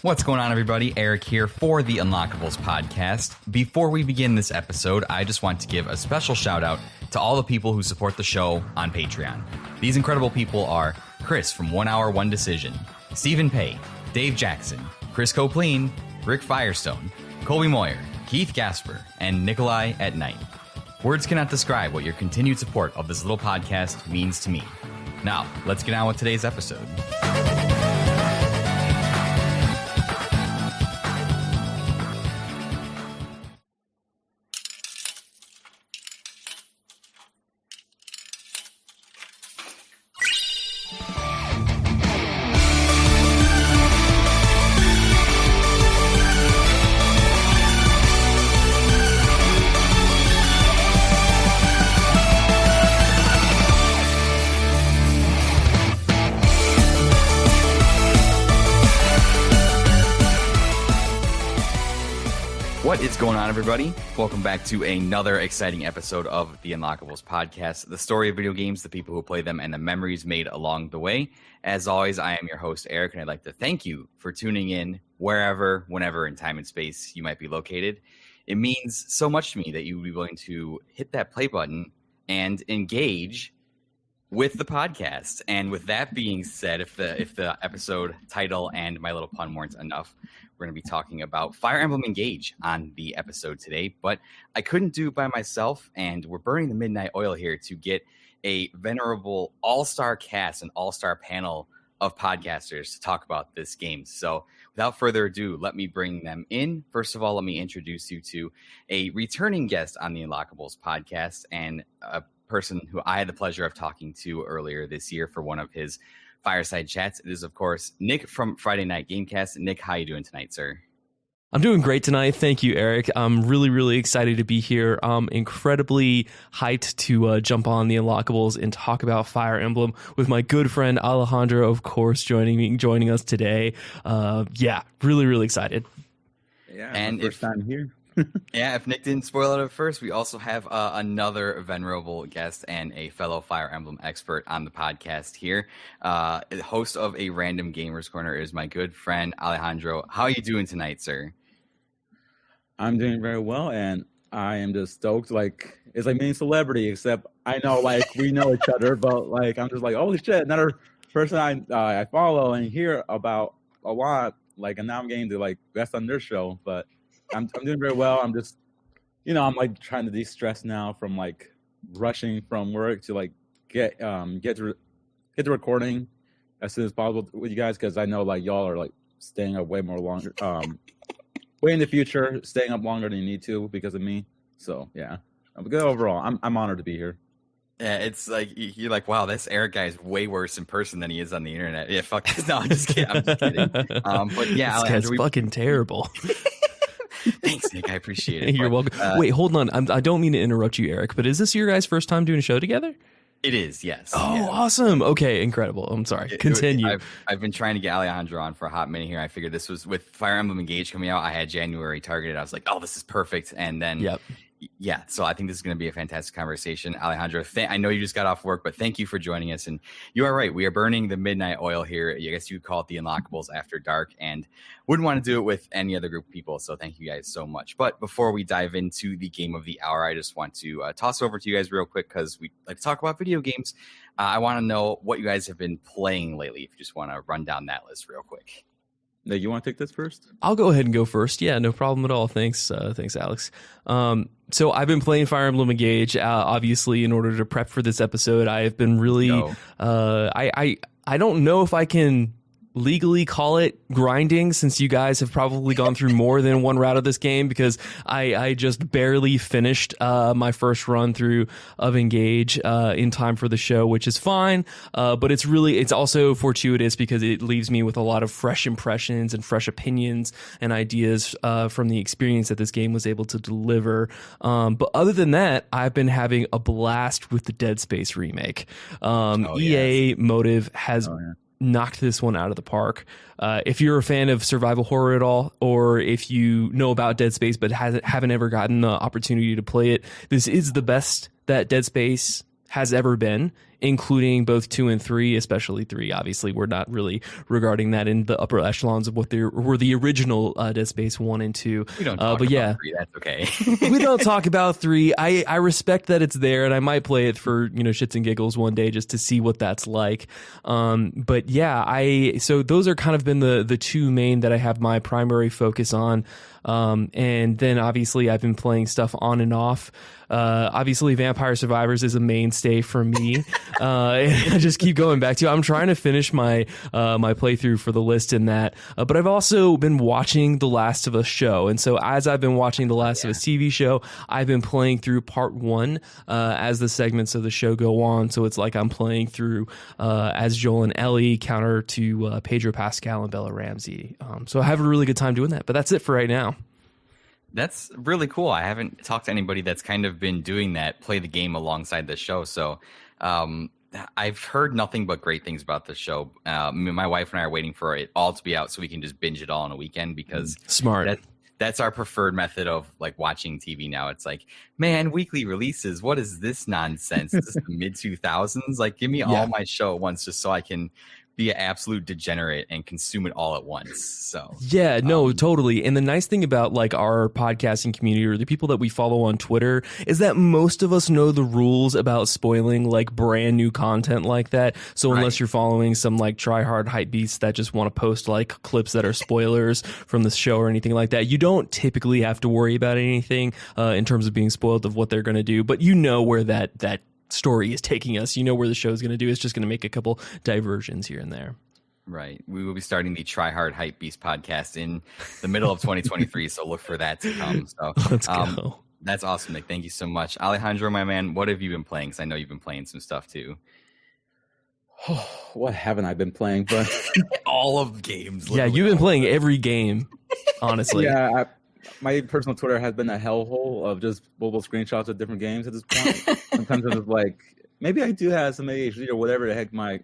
What's going on, everybody? Eric here for the Unlockables podcast. Before we begin this episode, I just want to give a special shout out to all the people who support the show on Patreon. These incredible people are Chris from 1 Hour, One Decision, Stephen Pay, Dave Jackson, Chris Copleen, Rick Firestone, Colby Moyer, Keith Gasper, and Nikolai at Night. Words cannot describe what your continued support of this little podcast means to me. Now, let's get on with today's episode. What is going on, everybody? Welcome back to another exciting episode of the Unlockables podcast, the story of video games, the people who play them, and the memories made along the way. As always, I am your host, Eric, and I'd like to thank you for tuning in wherever, whenever in time and space you might be located. It means so much to me that you would be willing to hit that play button and engage with the podcast. And with that being said, if the episode title and my little pun weren't enough, we're going to be talking about Fire Emblem Engage on the episode today, but I couldn't do it by myself, and we're burning the midnight oil here to get a venerable all-star cast, an all-star panel of podcasters to talk about this game. So without further ado, let me bring them in. First of all, let me introduce you to a returning guest on the Unlockables podcast and a person who I had the pleasure of talking to earlier this year for one of his fireside chats. It is, of course, Nick from Friday Night Gamecast. Nick, how you doing tonight, sir? I'm doing great tonight. Thank you, Eric. I'm really excited to be here. I'm incredibly hyped to jump on the Unlockables and talk about Fire Emblem with my good friend Alejandro, of course, joining us today. Really excited. Yeah, and first time here. Yeah, if Nick didn't spoil it at first, we also have another venerable guest and a fellow Fire Emblem expert on the podcast here. The host of a Random Gamers Corner is my good friend Alejandro. How are you doing tonight, sir? I'm doing very well, and I am just stoked. Like, it's like being a celebrity, except I know, like, we know each other, but like, I'm just like, holy shit, another person I follow and hear about a lot. Like, and now I'm getting to like guest on their show, but I'm doing very well. I'm just, I'm like trying to de-stress now from like rushing from work to like get to recording as soon as possible with you guys, because I know like y'all are like staying up way more longer, way in the future, staying up longer than you need to because of me. So yeah, I'm good overall. I'm honored to be here. Yeah, it's like you're like, wow, this Eric guy is way worse in person than he is on the internet. Yeah, fuck this. No, I'm just kidding. But yeah, this guy's fucking terrible. Thanks, Nick. I appreciate it. You're welcome. Wait, hold on. I don't mean to interrupt you, Eric, but is this your guys' first time doing a show together? It is, yes. Oh, yeah. Awesome. Okay, incredible. I'm sorry. Continue. I've been trying to get Alejandro on for a hot minute here. I figured this was with Fire Emblem Engage coming out. I had January targeted. I was like, oh, this is perfect. And then yeah, so I think this is going to be a fantastic conversation. Alejandro, I know you just got off work, but thank you for joining us. And you are right. We are burning the midnight oil here. I guess you would call it the Unlockables After Dark, and wouldn't want to do it with any other group of people. So thank you guys so much. But before we dive into the game of the hour, I just want to toss over to you guys real quick because we like to talk about video games. I want to know what you guys have been playing lately. If you just want to run down that list real quick. No, you want to take this first? I'll go ahead and go first. Yeah, no problem at all. Thanks, Alex. So I've been playing Fire Emblem Engage. Obviously, in order to prep for this episode, I have been really. I don't know if I can legally call it grinding, since you guys have probably gone through more than one route of this game, because I just barely finished my first run through of Engage in time for the show, which is fine. But it's also fortuitous because it leaves me with a lot of fresh impressions and fresh opinions and ideas from the experience that this game was able to deliver. But other than that, I've been having a blast with the Dead Space remake. EA Motive has knocked this one out of the park. If you're a fan of survival horror at all, or if you know about Dead Space but haven't ever gotten the opportunity to play it, this is the best that Dead Space has ever been. including both 2 and 3, especially 3. Obviously, we're not really regarding that in the upper echelons of what were the original Dead Space 1 and 2. We don't talk about 3, that's okay. We don't talk about 3. I respect that it's there, and I might play it for shits and giggles one day just to see what that's like. But yeah, so those are kind of been the two main that I have my primary focus on. And then obviously I've been playing stuff on and off. Obviously Vampire Survivors is a mainstay for me. I just keep going back to it. I'm trying to finish my my playthrough for the list in that. But I've also been watching The Last of Us show. And so as I've been watching The Last of Us TV show, I've been playing through part 1 as the segments of the show go on. So it's like I'm playing through as Joel and Ellie counter to Pedro Pascal and Bella Ramsey. So I have a really good time doing that. But that's it for right now. That's really cool. I haven't talked to anybody that's kind of been doing that, play the game alongside the show. So I've heard nothing but great things about the show. My wife and I are waiting for it all to be out so we can just binge it all in a weekend because smart. That's our preferred method of like watching TV now. It's like, man, weekly releases. What is this nonsense? Is this the mid 2000s? Like, give me all my show at once just so I can be an absolute degenerate and consume it all at once. So yeah, no, totally. And the nice thing about like our podcasting community or the people that we follow on Twitter is that most of us know the rules about spoiling like brand new content like that. So unless you're following some like try hard hype beasts that just want to post like clips that are spoilers from the show or anything like that, you don't typically have to worry about anything in terms of being spoiled of what they're going to do. But you know where that story is taking us. You know where the show is going to do. It's just going to make a couple diversions here and there. Right. We will be starting the Try Hard Hype Beast podcast in the middle of 2023. So look for that to come. So let's go. That's awesome, Nick. Thank you so much. Alejandro, my man, what have you been playing? Because I know you've been playing some stuff too. What haven't I been playing? But all of the games. Yeah, you've been playing every game, honestly. Yeah, my personal Twitter has been a hellhole of just mobile screenshots of different games at this point. Sometimes I'm just like, maybe I do have some ADHD or whatever the heck my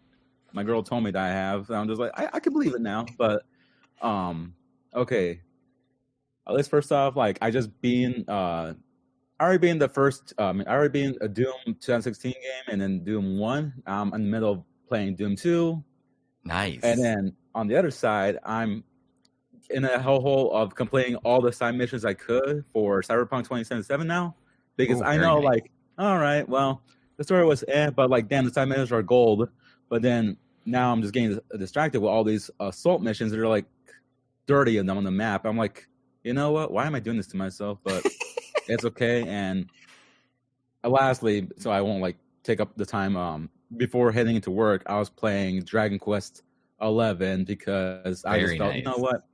girl told me that I have. And I'm just like, I can believe it now. But okay. Let's first off, like I just been I already been the first I already been a Doom 2016 game and then Doom 1. I'm in the middle of playing Doom 2. Nice. And then on the other side, I'm in a hellhole of completing all the side missions I could for Cyberpunk 2077 now. Because I know, like, all right, well, the story was but like, damn, the side missions are gold. But then now I'm just getting distracted with all these assault missions that are like 30 of them on the map. I'm like, you know what? Why am I doing this to myself? But it's okay. And lastly, so I won't like take up the time before heading into work, I was playing Dragon Quest 11 because I just felt, you know what?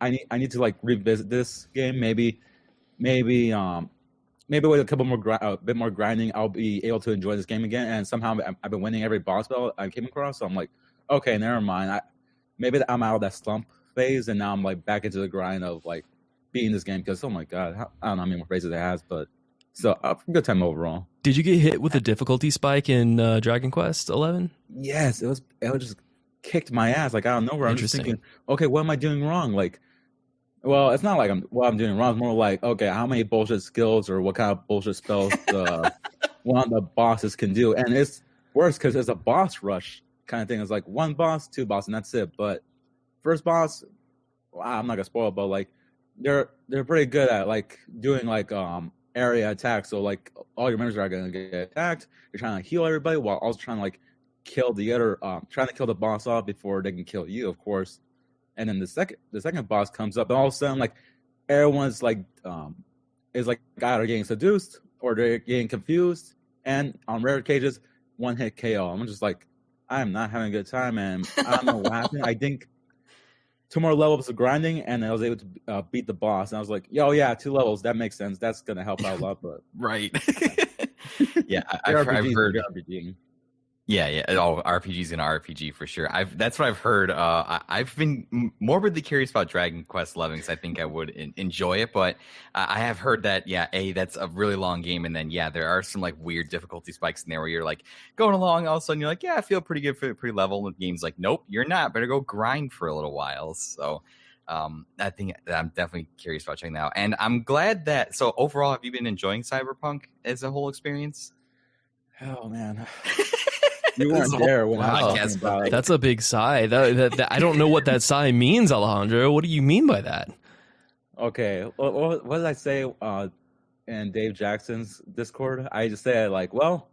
I need to like revisit this game. Maybe with a couple more a bit more grinding, I'll be able to enjoy this game again. And somehow I've been winning every boss battle I came across. So I'm like, okay, never mind. Maybe I'm out of that slump phase, and now I'm like back into the grind of like beating this game because oh my god, I don't know how many more phases it has, but so good time overall. Did you get hit with a difficulty spike in Dragon Quest 11? Yes, it was just kicked my ass like out of nowhere. I'm just thinking, okay, what am I doing wrong? Like, well, it's not like I'm doing wrong. It's more like, okay, how many bullshit skills or what kind of bullshit spells one of the bosses can do. And it's worse because it's a boss rush kind of thing. It's like one boss, two bosses, and that's it. But first boss, I'm not gonna spoil it, but like they're pretty good at like doing like area attacks. So like all your members are gonna get attacked. You're trying to heal everybody while also trying to like kill the other trying to kill the boss off before they can kill you, of course. And then the second boss comes up, and all of a sudden, like everyone's like is like either getting seduced or they're getting confused. And on rare occasions, one hit KO. I'm just like, I am not having a good time, and I don't know what happened. I think 2 more levels of grinding, and I was able to beat the boss. And I was like, yo, yeah, 2 levels, that makes sense. That's gonna help out a lot. But right, yeah, I've heard. Yeah. Oh, RPG's an RPG for sure. That's what I've heard. I've been morbidly curious about Dragon Quest 11 because I think I would enjoy it, but I have heard that that's a really long game, and then there are some like weird difficulty spikes in there where you're like going along, all of a sudden you're like, I feel pretty good for pretty level, and the game's like, nope, you're not. Better go grind for a little while. So I think that I'm definitely curious about checking that out, and I'm glad that. So overall, have you been enjoying Cyberpunk as a whole experience? Oh man. You weren't there when I was podcast talking about it. That's a big sigh. That I don't know what that sigh means, Alejandro. What do you mean by that? Okay, what did I say in Dave Jackson's Discord? I just said, like, well,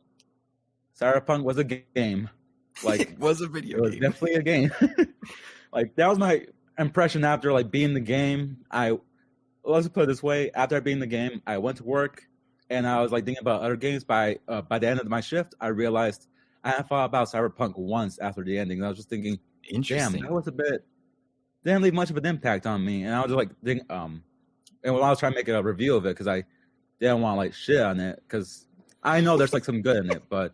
Cyberpunk was a game. Like, It was a video it was game. definitely a game. Like, that was my impression after, like, being the game. Let's put it this way. After being the game, I went to work, and I was, like, thinking about other games. By the end of my shift, I realized I hadn't thought about Cyberpunk once after the ending. And I was just thinking, damn, Interesting. that was a bit... didn't leave much of an impact on me. And I was just, like, thinking, and when I was trying to make a review of it, because I didn't want to, like, shit on it, because I know there's, like, some good in it, but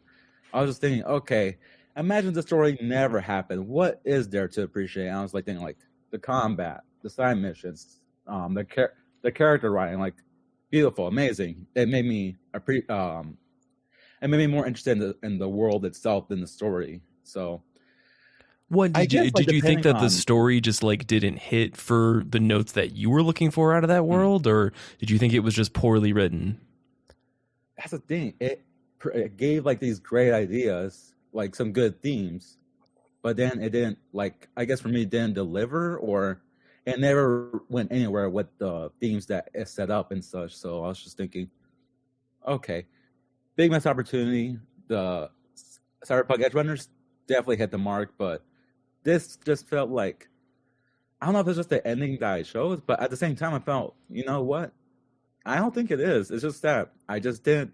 I was just thinking, okay, imagine the story never happened. What is there to appreciate? And I was like thinking, like, the combat, the side missions, the character writing, like, beautiful, amazing. It made me more interested in the world itself than the story. So, What I did you guess, like, did you think that depending the on- story just like didn't hit for the notes that you were looking for out of that world, or did you think it was just poorly written? that's the thing. It gave, like, these great ideas, like some good themes, but then it didn't, like, I guess for me, it didn't deliver, or it never went anywhere with the themes that it set up and such. So I was just thinking, okay, big missed opportunity. The Cyberpunk Edge Runners definitely hit the mark, but this just felt like, I don't know if it's just the ending that I chose, but at the same time, I felt, you know what? I don't think it is. It's just that I just didn't.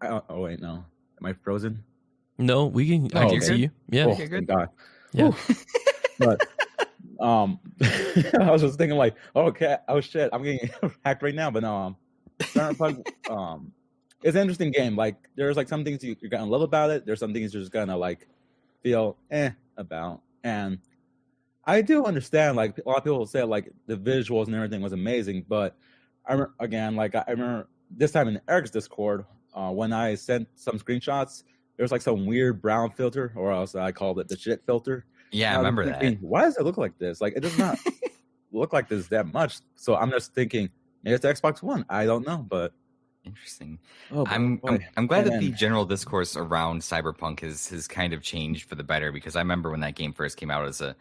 Oh wait, no. Am I frozen? No, I can okay. see you. Yeah. Oh, good. thank God. Yeah. Whew. But I was just thinking, like, okay, oh shit, I'm getting hacked right now. But no, Cyberpunk, it's an interesting game. Like, there's, like, some things you're gonna love about it. There's some things you're just gonna, like, feel about. And I do understand, like, a lot of people say, like, the visuals and everything was amazing, but I remember this time in Eric's Discord, when I sent some screenshots, there was, like, some weird brown filter, or else I called it the shit filter. Yeah, I And was remember thinking, that. why does it look like this? Like, it does not look like this that much. So I'm just thinking, maybe it's the Xbox One. I don't know, but Interesting. oh, I'm boy. glad that And the then- general discourse around Cyberpunk has kind of changed for the better, because I remember when that game first came out as a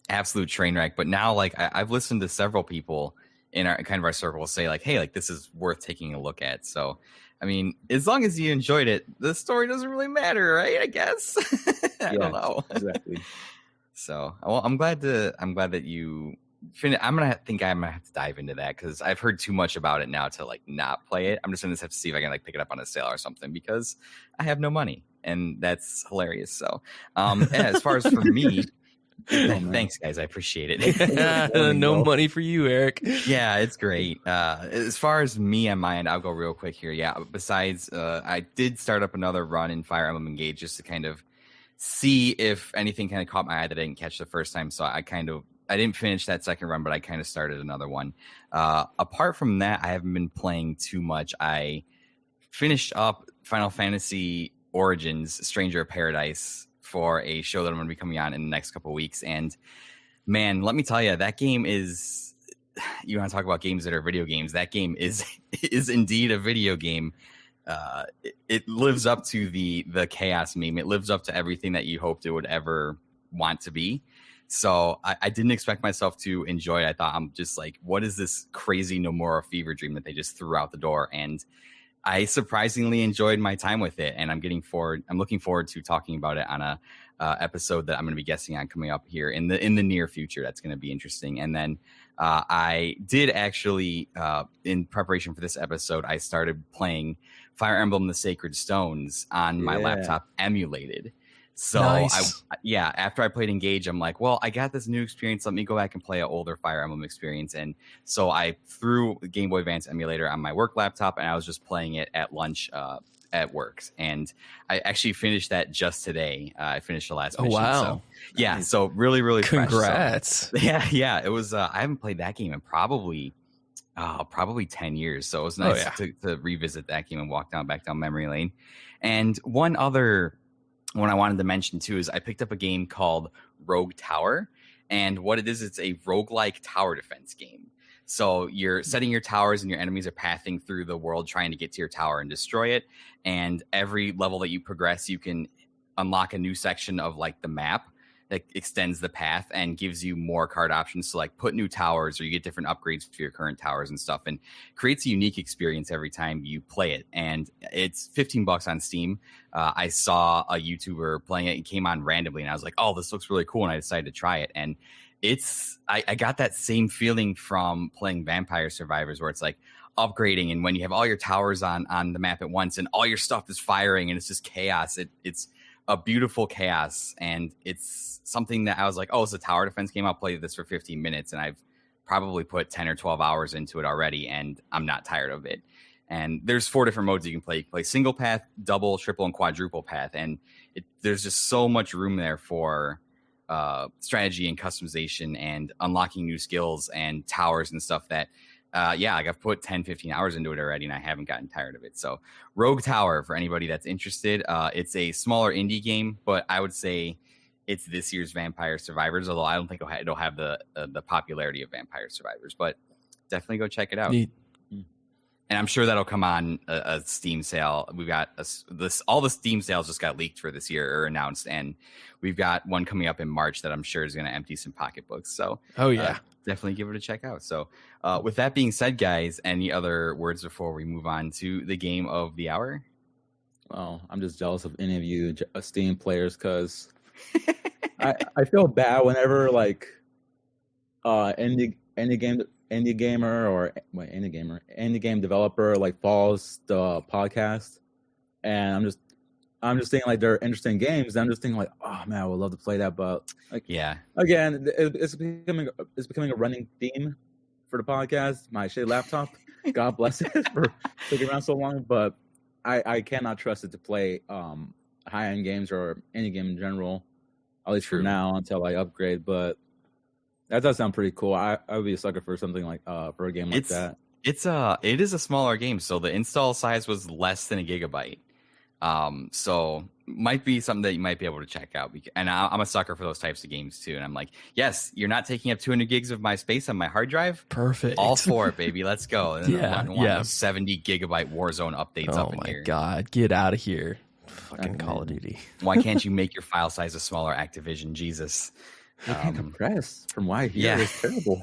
absolute train wreck, but now, like, I've listened to several people in our circle say, like, hey, like, this is worth taking a look at. So, I mean, as long as you enjoyed it, the story doesn't really matter, right? I guess. I don't know. Exactly. So, well, I'm glad that you finished. I'm gonna have to dive into that, because I've heard too much about it now to, like, not play it. I'm just gonna have to see if I can, like, pick it up on a sale or something, because I have no money, and that's hilarious. So, as far as for me, thanks guys, I appreciate it. No money for you, Eric. Yeah, it's great. As far as me on my end, I'll go real quick here. Yeah, besides, I did start up another run in Fire Emblem Engage just to kind of see if anything kind of caught my eye that I didn't catch the first time. So I didn't finish that second run, but I kind of started another one. Apart from that, I haven't been playing too much. I finished up Final Fantasy Origins Stranger of Paradise for a show that I'm going to be coming on in the next couple of weeks. And man, let me tell you, that game is, you want to talk about games that are video games, that game is indeed a video game. It lives up to the chaos meme. It lives up to everything that you hoped it would ever want to be. So I didn't expect myself to enjoy it. I thought, I'm just like, what is this crazy Nomura fever dream that they just threw out the door? And I surprisingly enjoyed my time with it, and I'm looking forward to talking about it on a episode that I'm going to be guessing on coming up here in the near future. That's going to be interesting. And then I did actually, in preparation for this episode, I started playing Fire Emblem: The Sacred Stones on my laptop emulated. So Nice. After I played Engage, I'm like, well, I got this new experience. Let me go back and play an older Fire Emblem experience. And so I threw the Game Boy Advance emulator on my work laptop, and I was just playing it at lunch at work. And I actually finished that just today. I finished the last mission. wow. So, yeah. So really, really fresh. Congrats. So, yeah. It was, I haven't played that game in probably 10 years. So it was nice to revisit that game and walk back down memory lane. And one other one I wanted to mention too is I picked up a game called Rogue Tower, and what it is, it's a roguelike tower defense game. So you're setting your towers and your enemies are pathing through the world trying to get to your tower and destroy it. And every level that you progress, you can unlock a new section of like the map that extends the path and gives you more card options to like put new towers, or you get different upgrades for your current towers and stuff, and creates a unique experience every time you play it. And it's $15 on Steam. I saw a YouTuber playing it and came on randomly, and I was like, oh, this looks really cool. And I decided to try it. And I got that same feeling from playing Vampire Survivors, where it's like upgrading, and when you have all your towers on the map at once and all your stuff is firing and it's just chaos, it's a beautiful chaos. And it's something that I was like, oh, it's a tower defense game. I'll play this for 15 minutes. And I've probably put 10 or 12 hours into it already, and I'm not tired of it. And there's 4 different modes you can play. You can play single path, double, triple, and quadruple path. And there's just so much room there for strategy and customization and unlocking new skills and towers and stuff that, like I've put 10, 15 hours into it already, and I haven't gotten tired of it. So Rogue Tower, for anybody that's interested, it's a smaller indie game, but I would say it's this year's Vampire Survivors, although I don't think it'll have the popularity of Vampire Survivors, but definitely go check it out. Neat. And I'm sure that'll come on a Steam sale. We've got all the Steam sales just got leaked for this year or announced, and we've got one coming up in March that I'm sure is going to empty some pocketbooks. So, definitely give it a check out. So, with that being said, guys, any other words before we move on to the game of the hour? Well, I'm just jealous of any of you Steam players, because I feel bad whenever like indie game developer like follows the podcast, and I'm just thinking like they're interesting games, and I'm just thinking like, oh man, I would love to play that, but like, again, it's becoming a running theme for the podcast. My shitty laptop, God bless it for sticking around so long, but I cannot trust it to play high-end games or any game in general, at least for now, until I upgrade. But that does sound pretty cool. I would be a sucker for something like for a game like that. It is a smaller game, so the install size was less than a gigabyte. So might be something that you might be able to check out. And I'm a sucker for those types of games too. And I'm like, yes, you're not taking up 200 gigs of my space on my hard drive. Perfect. All for it, baby. Let's go. And those 70 gigabyte Warzone updates up in here. Oh my God, get out of here. Fucking Call of Duty. Why can't you make your file size a smaller, Activision? Jesus. You can't compress from why here. It's terrible.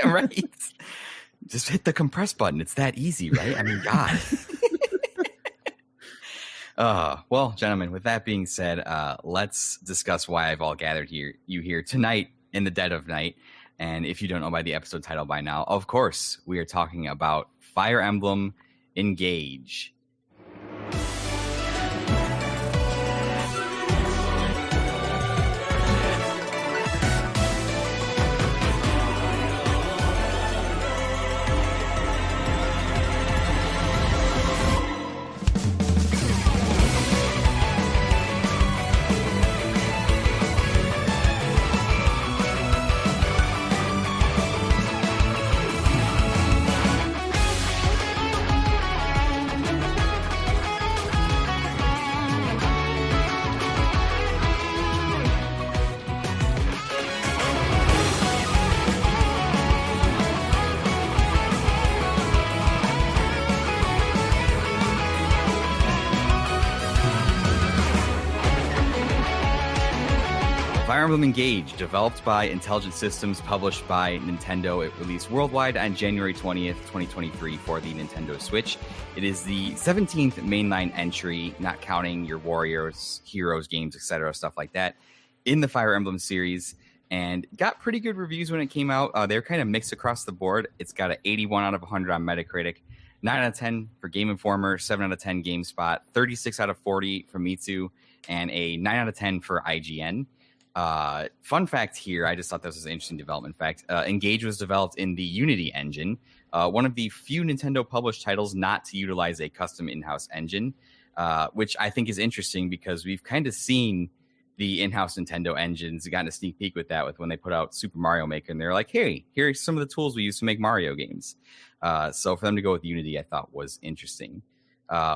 Right. Just hit the compress button. It's that easy, right? I mean, God. Well, gentlemen, with that being said, let's discuss why I've all gathered you here tonight in the dead of night. And if you don't know by the episode title by now, of course, we are talking about Fire Emblem Engage. Fire Emblem Engage, developed by Intelligent Systems, published by Nintendo. It released worldwide on January 20th, 2023 for the Nintendo Switch. It is the 17th mainline entry, not counting your Warriors, Heroes games, etc., stuff like that, in the Fire Emblem series, and got pretty good reviews when it came out. They're kind of mixed across the board. It's got an 81 out of 100 on Metacritic, 9 out of 10 for Game Informer, 7 out of 10 GameSpot, 36 out of 40 for Mitsu, and a 9 out of 10 for IGN. Fun fact here, I just thought this was an interesting development fact. Engage was developed in the Unity engine, one of the few Nintendo published titles not to utilize a custom in-house engine, which I think is interesting because we've kind of seen the in-house Nintendo engines, gotten a sneak peek with that with when they put out Super Mario Maker, and they're like, hey, here's some of the tools we use to make Mario games. So for them to go with Unity, I thought was interesting.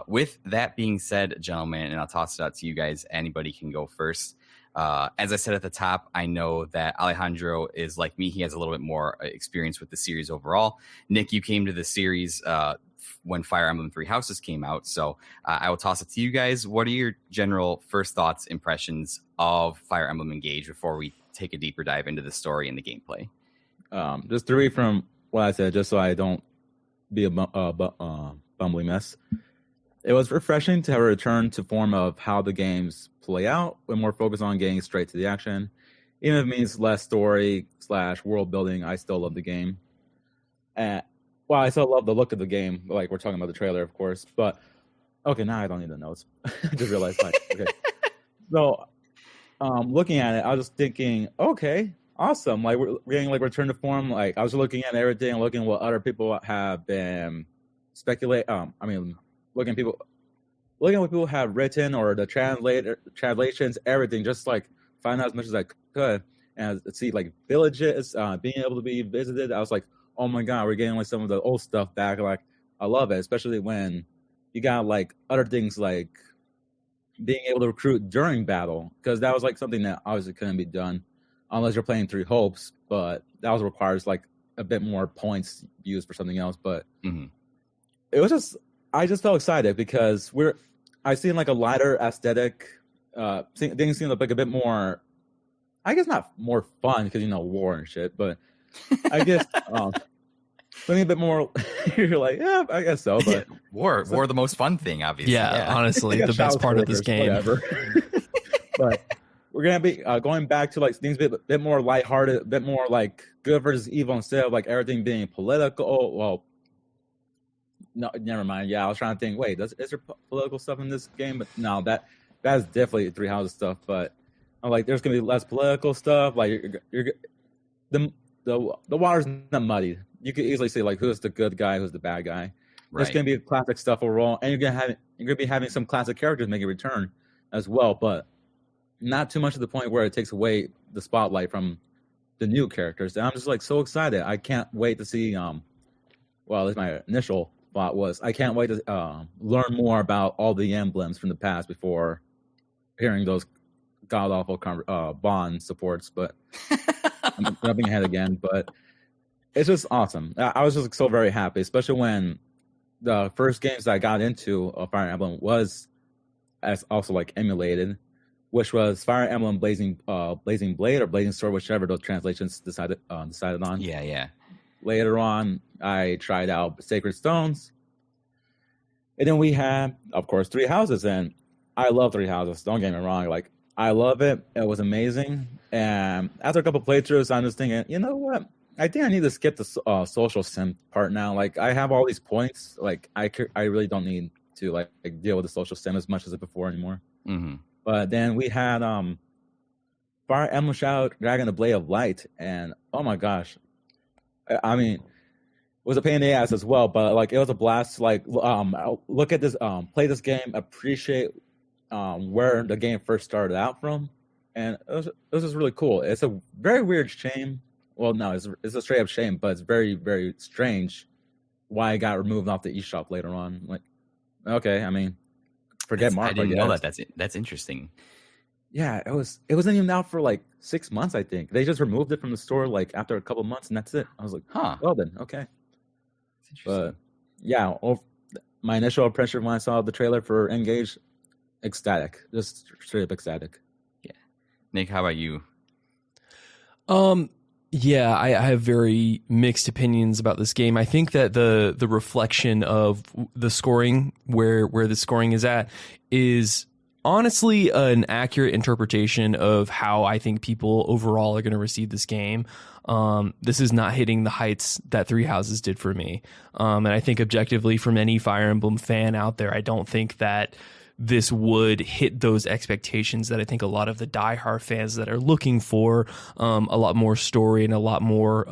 With that being said, gentlemen, and I'll toss it out to you guys, anybody can go first. As I said at the top, I know that Alejandro is like me. He has a little bit more experience with the series overall. Nick, you came to the series when Fire Emblem Three Houses came out. So I will toss it to you guys. What are your general first thoughts, impressions of Fire Emblem Engage before we take a deeper dive into the story and the gameplay? Just to read from what I said, just so I don't be a bumbling mess. It was refreshing to have a return to form of how the games play out, with more focus on getting straight to the action. Even if it means less story / world building, I still love the game. And I still love the look of the game. Like, we're talking about the trailer, of course. But okay, now I don't need the notes. I just realized. Okay. So, looking at it, I was just thinking, okay, awesome. Like, we're getting like return to form. Like, I was looking at everything, looking at what other people have been looking at what people have written or the translations, everything, just like find out as much as I could and see like villages being able to be visited. I was like, oh my god, we're getting like some of the old stuff back. Like, I love it, especially when you got like other things like being able to recruit during battle, because that was like something that obviously couldn't be done unless you're playing Three Hopes, but that also requires like a bit more points used for something else. But it was just, I just felt excited because I've seen like a lighter aesthetic. Things seem like a bit more, I guess not more fun because, war and shit, but I guess something a bit more, you're like, yeah, I guess so. But war, the most fun thing, obviously. Yeah. Honestly, the best part of this game. Whatever. But we're going to be going back to like things a bit more lighthearted, a bit more like good versus evil instead of like everything being political. Well, no, never mind. Yeah, I was trying to think. Wait, is there political stuff in this game? But no, that's definitely Three Houses stuff. But I'm like, there's gonna be less political stuff. Like, the water's not muddy. You could easily say like who's the good guy, who's the bad guy. Right. There's gonna be classic stuff overall, and you're gonna be having some classic characters make a return as well, but not too much to the point where it takes away the spotlight from the new characters. And I'm just like so excited. I can't wait to see. Well, that's my initial thought was I can't wait to learn more about all the emblems from the past before hearing those god awful Bond supports. But I'm jumping ahead again. But it's just awesome. I was just so very happy, especially when the first games that I got into Fire Emblem was as also like emulated, which was Fire Emblem Blazing Blade or Blazing Sword, whichever those translations decided on. Yeah. Later on, I tried out Sacred Stones. And then we had, of course, Three Houses. And I love Three Houses. Don't get me wrong. Like, I love it. It was amazing. And after a couple playthroughs, I'm just thinking, you know what? I think I need to skip the social sim part now. Like, I have all these points. Like, I really don't need to, like deal with the social sim as much as before anymore. Mm-hmm. But then we had Fire Emblem Shadow Dragon, the Blade of Light. And, oh my gosh. I mean, it was a pain in the ass as well, but like it was a blast. Like, look at this, play this game, appreciate where the game first started out from, and it was just really cool. It's a very weird shame. Well, no, it's a straight up shame, but it's very, very strange why it got removed off the eShop later on. Like, okay, I mean, forget Mark. I didn't know that. That's interesting. Yeah, it wasn't even out for like 6 months, I think. They just removed it from the store like after a couple of months, and that's it. I was like, huh. Well then, okay. But yeah, my initial impression when I saw the trailer for Engage, ecstatic. Just straight up ecstatic. Yeah. Nick, how about you? Yeah, I have very mixed opinions about this game. I think that the reflection of the scoring, where the scoring is at, is honestly an accurate interpretation of how I think people overall are going to receive this game. This is not hitting the heights that Three Houses did for me. And I think objectively from any Fire Emblem fan out there, I don't think that this would hit those expectations that I think a lot of the diehard fans that are looking for a lot more story and a lot more,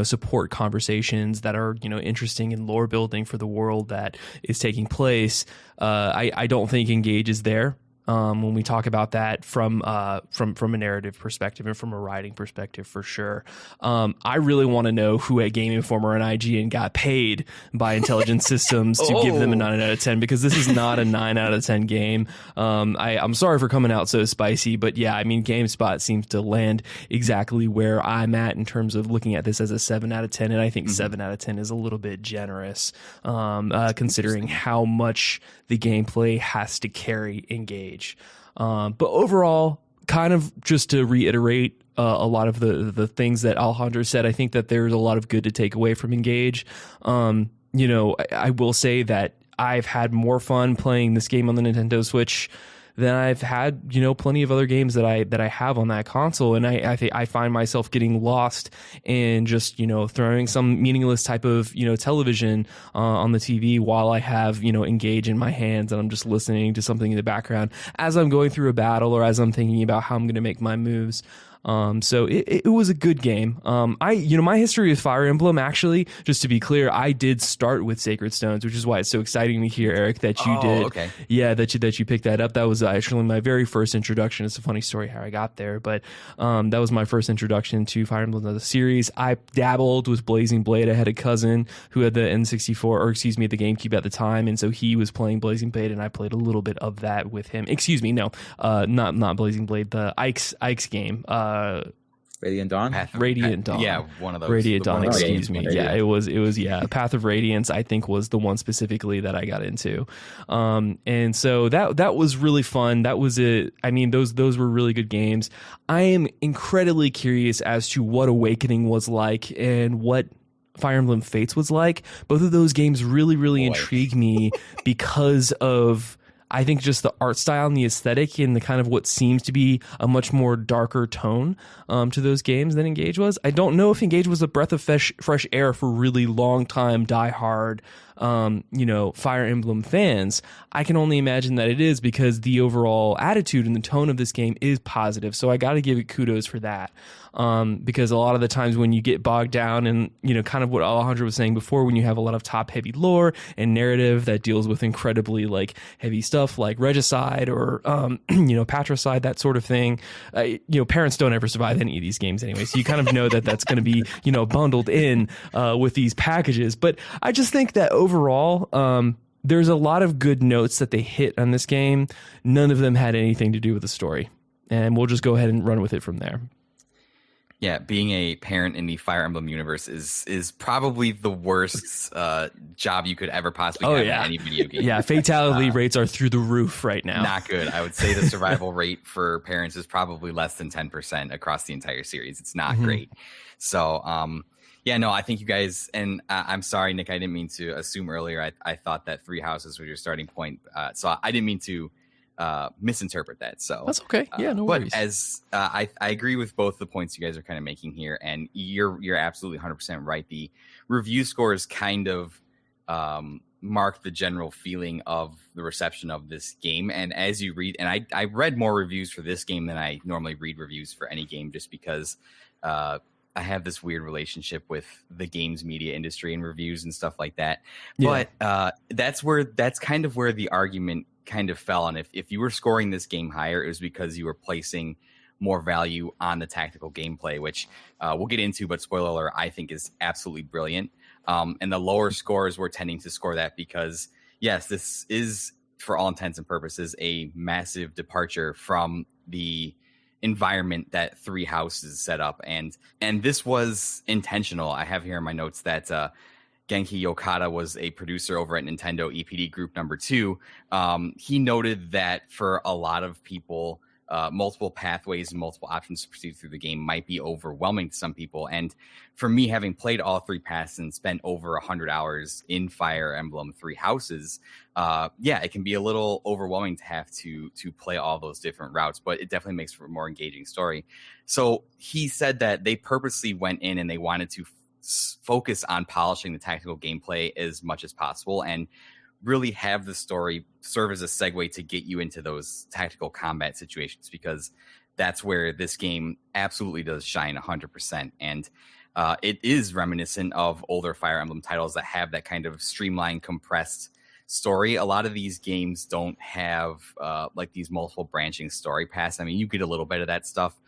support conversations that are, interesting in lore building for the world that is taking place. I don't think Engage is there. when we talk about that from a narrative perspective and from a writing perspective, for sure. I really want to know who at Game Informer and IGN got paid by Intelligent Systems to give them a 9 out of 10, because this is not a 9 out of 10 game. I'm sorry for coming out so spicy, but yeah, I mean, GameSpot seems to land exactly where I'm at in terms of looking at this as a 7 out of 10, and I think 7 out of 10 is a little bit generous, considering how much the gameplay has to carry Engage. But overall, kind of just to reiterate a lot of the things that Alejandro said, I think that there's a lot of good to take away from Engage. I will say that I've had more fun playing this game on the Nintendo Switch than I've had, plenty of other games that I have on that console. And I find myself getting lost in just, throwing some meaningless type of, television on the TV while I have, Engage in my hands, and I'm just listening to something in the background as I'm going through a battle or as I'm thinking about how I'm going to make my moves. So it was a good game. My history with Fire Emblem, actually, just to be clear, I did start with Sacred Stones, which is why it's so exciting to hear, Eric, that you did. Okay. Yeah, that you picked that up. That was actually my very first introduction. It's a funny story how I got there, but that was my first introduction to Fire Emblem as a series. I dabbled with Blazing Blade. I had a cousin who had the N64, or excuse me, the GameCube at the time, and so he was playing Blazing Blade, and I played a little bit of that with him. Excuse me, no, not Blazing Blade, the Ike's game. Radiant Dawn? Radiant Dawn. Yeah, one of those. Radiant Dawn, excuse me. Yeah, it was Path of Radiance, I think, was the one specifically that I got into. And so that was really fun. That was it. I mean, those were really good games. I am incredibly curious as to what Awakening was like and what Fire Emblem Fates was like. Both of those games really, really intrigue me because of, I think, just the art style and the aesthetic and the kind of what seems to be a much more darker tone to those games than Engage was. I don't know if Engage was a breath of fresh air for really long time diehard Fire Emblem fans. I can only imagine that it is, because the overall attitude and the tone of this game is positive. So I got to give it kudos for that. Because a lot of the times when you get bogged down in, kind of what Alejandro was saying before, when you have a lot of top heavy lore and narrative that deals with incredibly heavy stuff like regicide or, patricide, that sort of thing, parents don't ever survive any of these games anyway. So you kind of know that that's going to be, bundled in, with these packages. But I just think that overall, there's a lot of good notes that they hit on this game. None of them had anything to do with the story, and we'll just go ahead and run with it from there. Yeah, being a parent in the Fire Emblem universe is probably the worst job you could ever possibly have in any video game. Yeah, fatality rates are through the roof right now. Not good. I would say the survival rate for parents is probably less than 10% across the entire series. It's not great. So, I think you guys, and I'm sorry, Nick, I didn't mean to assume earlier. I thought that 3 houses was your starting point. So I didn't mean to misinterpret that. So that's okay. Yeah, no worries. But as I agree with both the points you guys are kind of making here, and you're absolutely 100% right. The review scores kind of mark the general feeling of the reception of this game. And as you read, and I read more reviews for this game than I normally read reviews for any game, just because I have this weird relationship with the games media industry and reviews and stuff like that. Yeah. But that's kind of where the argument kind of fell on. If you were scoring this game higher, it was because you were placing more value on the tactical gameplay, which we'll get into, but spoiler alert, I think is absolutely brilliant. And the lower scores were tending to score that because, yes, this is, for all intents and purposes, a massive departure from the environment that 3 houses set up. And this was intentional. I have here in my notes that Genki Okada was a producer over at Nintendo EPD Group number 2. He noted that for a lot of people, multiple pathways and multiple options to proceed through the game might be overwhelming to some people. And for me, having played all 3 paths and spent over 100 hours in Fire Emblem 3 houses, it can be a little overwhelming to have to play all those different routes, but it definitely makes for a more engaging story. So he said that they purposely went in and they wanted to focus on polishing the tactical gameplay as much as possible and really have the story serve as a segue to get you into those tactical combat situations, because that's where this game absolutely does shine 100%. And it is reminiscent of older Fire Emblem titles that have that kind of streamlined, compressed story. A lot of these games don't have like these multiple branching story paths. I mean, you get a little bit of that stuff.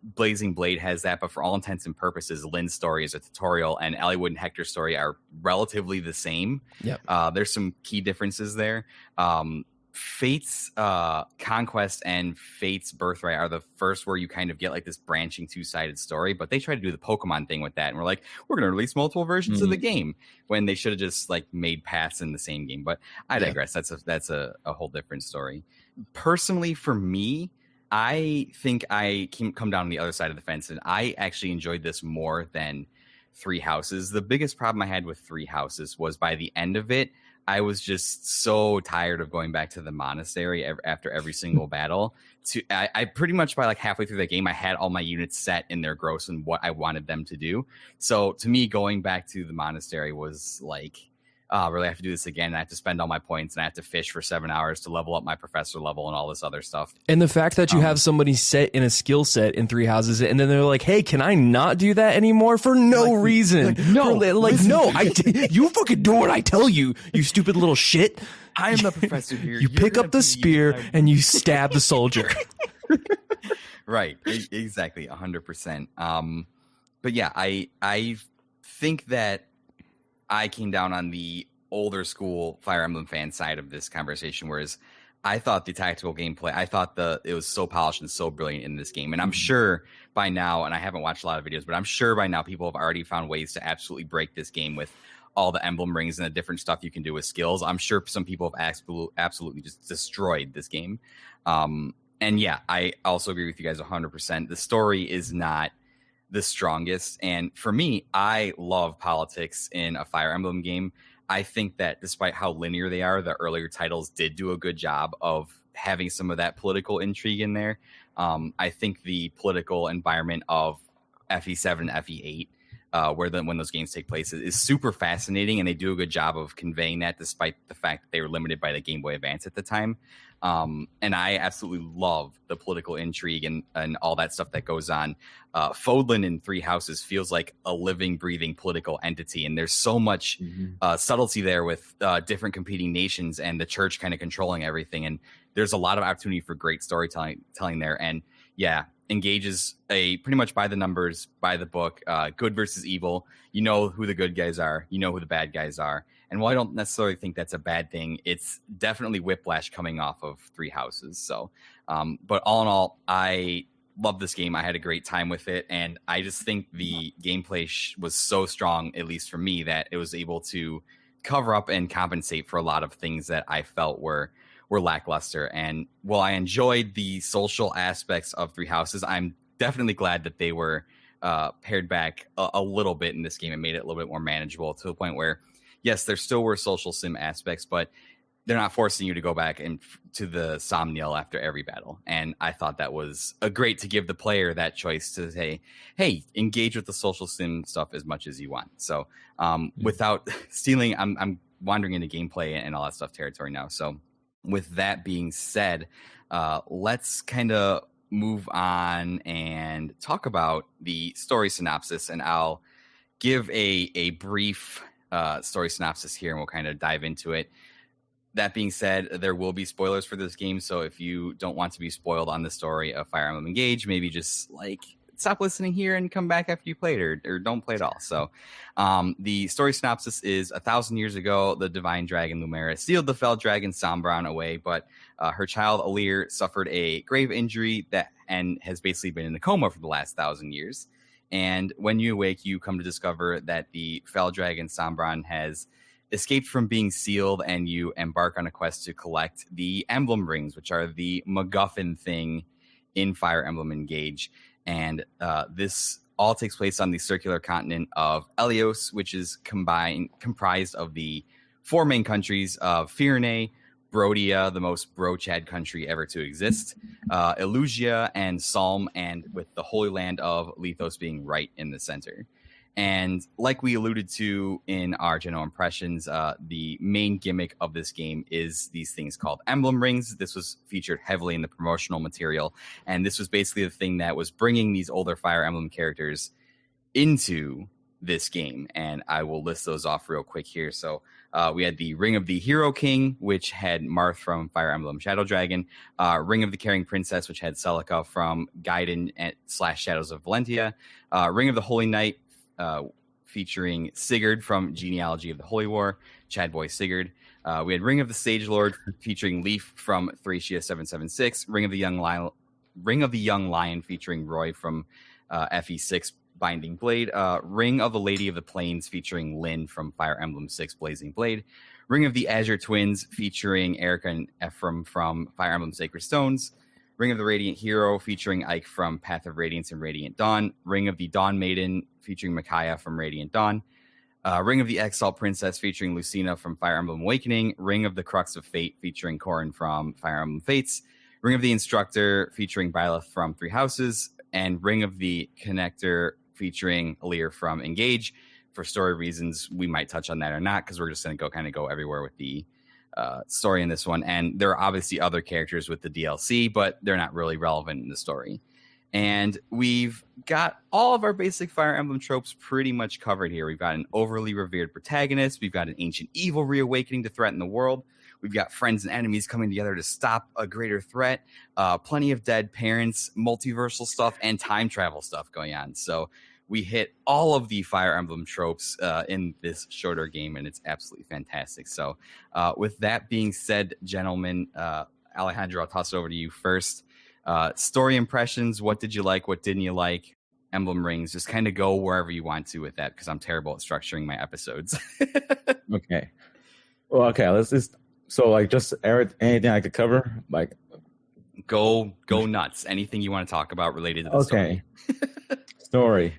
Blazing Blade has that, but for all intents and purposes, Lynn's story is a tutorial, and Allywood and Hector's story are relatively the same. Yep. There's some key differences there. Fate's Conquest and Fate's Birthright are the first where you kind of get like this branching two-sided story, but they try to do the Pokemon thing with that, and we're like, we're going to release multiple versions of the game when they should have just like made paths in the same game. But I digress. That's a whole different story. Personally, for me, I think I can come down on the other side of the fence, and I actually enjoyed this more than Three Houses. The biggest problem I had with Three Houses was by the end of it, I was just so tired of going back to the monastery after every single battle. I pretty much by like halfway through that game, I had all my units set in their gross and what I wanted them to do. So to me, going back to the monastery was like, really have to do this again. I have to spend all my points and I have to fish for 7 hours to level up my professor level and all this other stuff. And the fact that you have somebody set in a skill set in Three Houses, and then they're like, "Hey, can I not do that anymore for no reason?" No, you fucking do what I tell you, you stupid little shit. I am the professor here. You pick up the spear and you stab the soldier. Right, exactly, 100%. But yeah, I think that I came down on the older school Fire Emblem fan side of this conversation, whereas I thought the tactical gameplay, I thought it was so polished and so brilliant in this game. And I'm sure by now, and I haven't watched a lot of videos, but I'm sure by now people have already found ways to absolutely break this game with all the emblem rings and the different stuff you can do with skills. I'm sure some people have absolutely just destroyed this game. And yeah, I also agree with you guys 100%. The story is not the strongest, and for me, I love politics in a Fire Emblem game. I think that despite how linear they are, the earlier titles did do a good job of having some of that political intrigue in there. I think the political environment of FE7 and FE8, when those games take place, is super fascinating, and they do a good job of conveying that despite the fact that they were limited by the Game Boy Advance at the time. And I absolutely love the political intrigue and all that stuff that goes on. Fodlan in Three Houses feels like a living, breathing political entity, and there's so much subtlety there with different competing nations and the church kind of controlling everything. And there's a lot of opportunity for great storytelling there. And yeah, Engage is a pretty much by the numbers, by the book, good versus evil. You know who the good guys are, you know who the bad guys are. And while I don't necessarily think that's a bad thing, it's definitely whiplash coming off of Three Houses. So, but all in all, I love this game. I had a great time with it. And I just think the gameplay was so strong, at least for me, that it was able to cover up and compensate for a lot of things that I felt were lackluster. And while I enjoyed the social aspects of Three Houses, I'm definitely glad that they were pared back a little bit in this game and made it a little bit more manageable to the point where, yes, there still were social sim aspects, but they're not forcing you to go back to the Somniel after every battle. And I thought that was great to give the player that choice to say, hey, engage with the social sim stuff as much as you want. So without stealing, I'm wandering into gameplay and all that stuff territory now. So with that being said, let's kind of move on and talk about the story synopsis. And I'll give a brief story synopsis here, and we'll kind of dive into it. That being said, there will be spoilers for this game, so if you don't want to be spoiled on the story of Fire Emblem Engage, maybe just stop listening here and come back after you played it, or don't play it all. So the story synopsis is 1,000 years ago, the divine dragon Lumera sealed the fell dragon Sombron away, but her child Alir suffered a grave injury and has basically been in a coma for the last 1,000 years. And when you awake, you come to discover that the fell dragon Sombron has escaped from being sealed, and you embark on a quest to collect the emblem rings, which are the MacGuffin thing in Fire Emblem Engage. And this all takes place on the circular continent of Elios, which is comprised of the four main countries of Firene, Brodia, the most bro-chad country ever to exist, Elugia, and Salm, and with the Holy Land of Lethos being right in the center. And like we alluded to in our general impressions, the main gimmick of this game is these things called emblem rings. This was featured heavily in the promotional material, and this was basically the thing that was bringing these older Fire Emblem characters into this game, and I will list those off real quick here. So we had the Ring of the Hero King, which had Marth from Fire Emblem Shadow Dragon, Ring of the Caring Princess, which had Celica from Gaiden / Shadows of Valentia, Ring of the Holy Knight, featuring Sigurd from Genealogy of the Holy War, Chadboy Sigurd. We had Ring of the Sage Lord featuring Leaf from Thracia 776, Ring of the Young Lion featuring Roy from FE6 Binding Blade, Ring of the Lady of the Plains featuring Lynn from Fire Emblem 6 Blazing Blade, Ring of the Azure Twins featuring Erica and Ephraim from Fire Emblem Sacred Stones, Ring of the Radiant Hero featuring Ike from Path of Radiance and Radiant Dawn, Ring of the Dawn Maiden featuring Micaiah from Radiant Dawn, Ring of the Exalt Princess featuring Lucina from Fire Emblem Awakening, Ring of the Crux of Fate featuring Corrin from Fire Emblem Fates, Ring of the Instructor featuring Byleth from Three Houses, and Ring of the Connector featuring Alir from Engage. For story reasons, we might touch on that or not, because we're just going to go everywhere with the story in this one. And there are obviously other characters with the DLC, but they're not really relevant in the story. And we've got all of our basic Fire Emblem tropes pretty much covered here. We've got an overly revered protagonist. We've got an ancient evil reawakening to threaten the world. We've got friends and enemies coming together to stop a greater threat. Plenty of dead parents, multiversal stuff, and time travel stuff going on. So we hit all of the Fire Emblem tropes in this shorter game, and it's absolutely fantastic. So with that being said, gentlemen, Alejandro, I'll toss it over to you first. Story impressions, what did you like? What didn't you like? Emblem Rings, just kind of go wherever you want to with that, because I'm terrible at structuring my episodes. Okay. Well, okay, let's just... So, like, just anything I could cover? Like, go nuts. Anything you want to talk about related to the story. Story.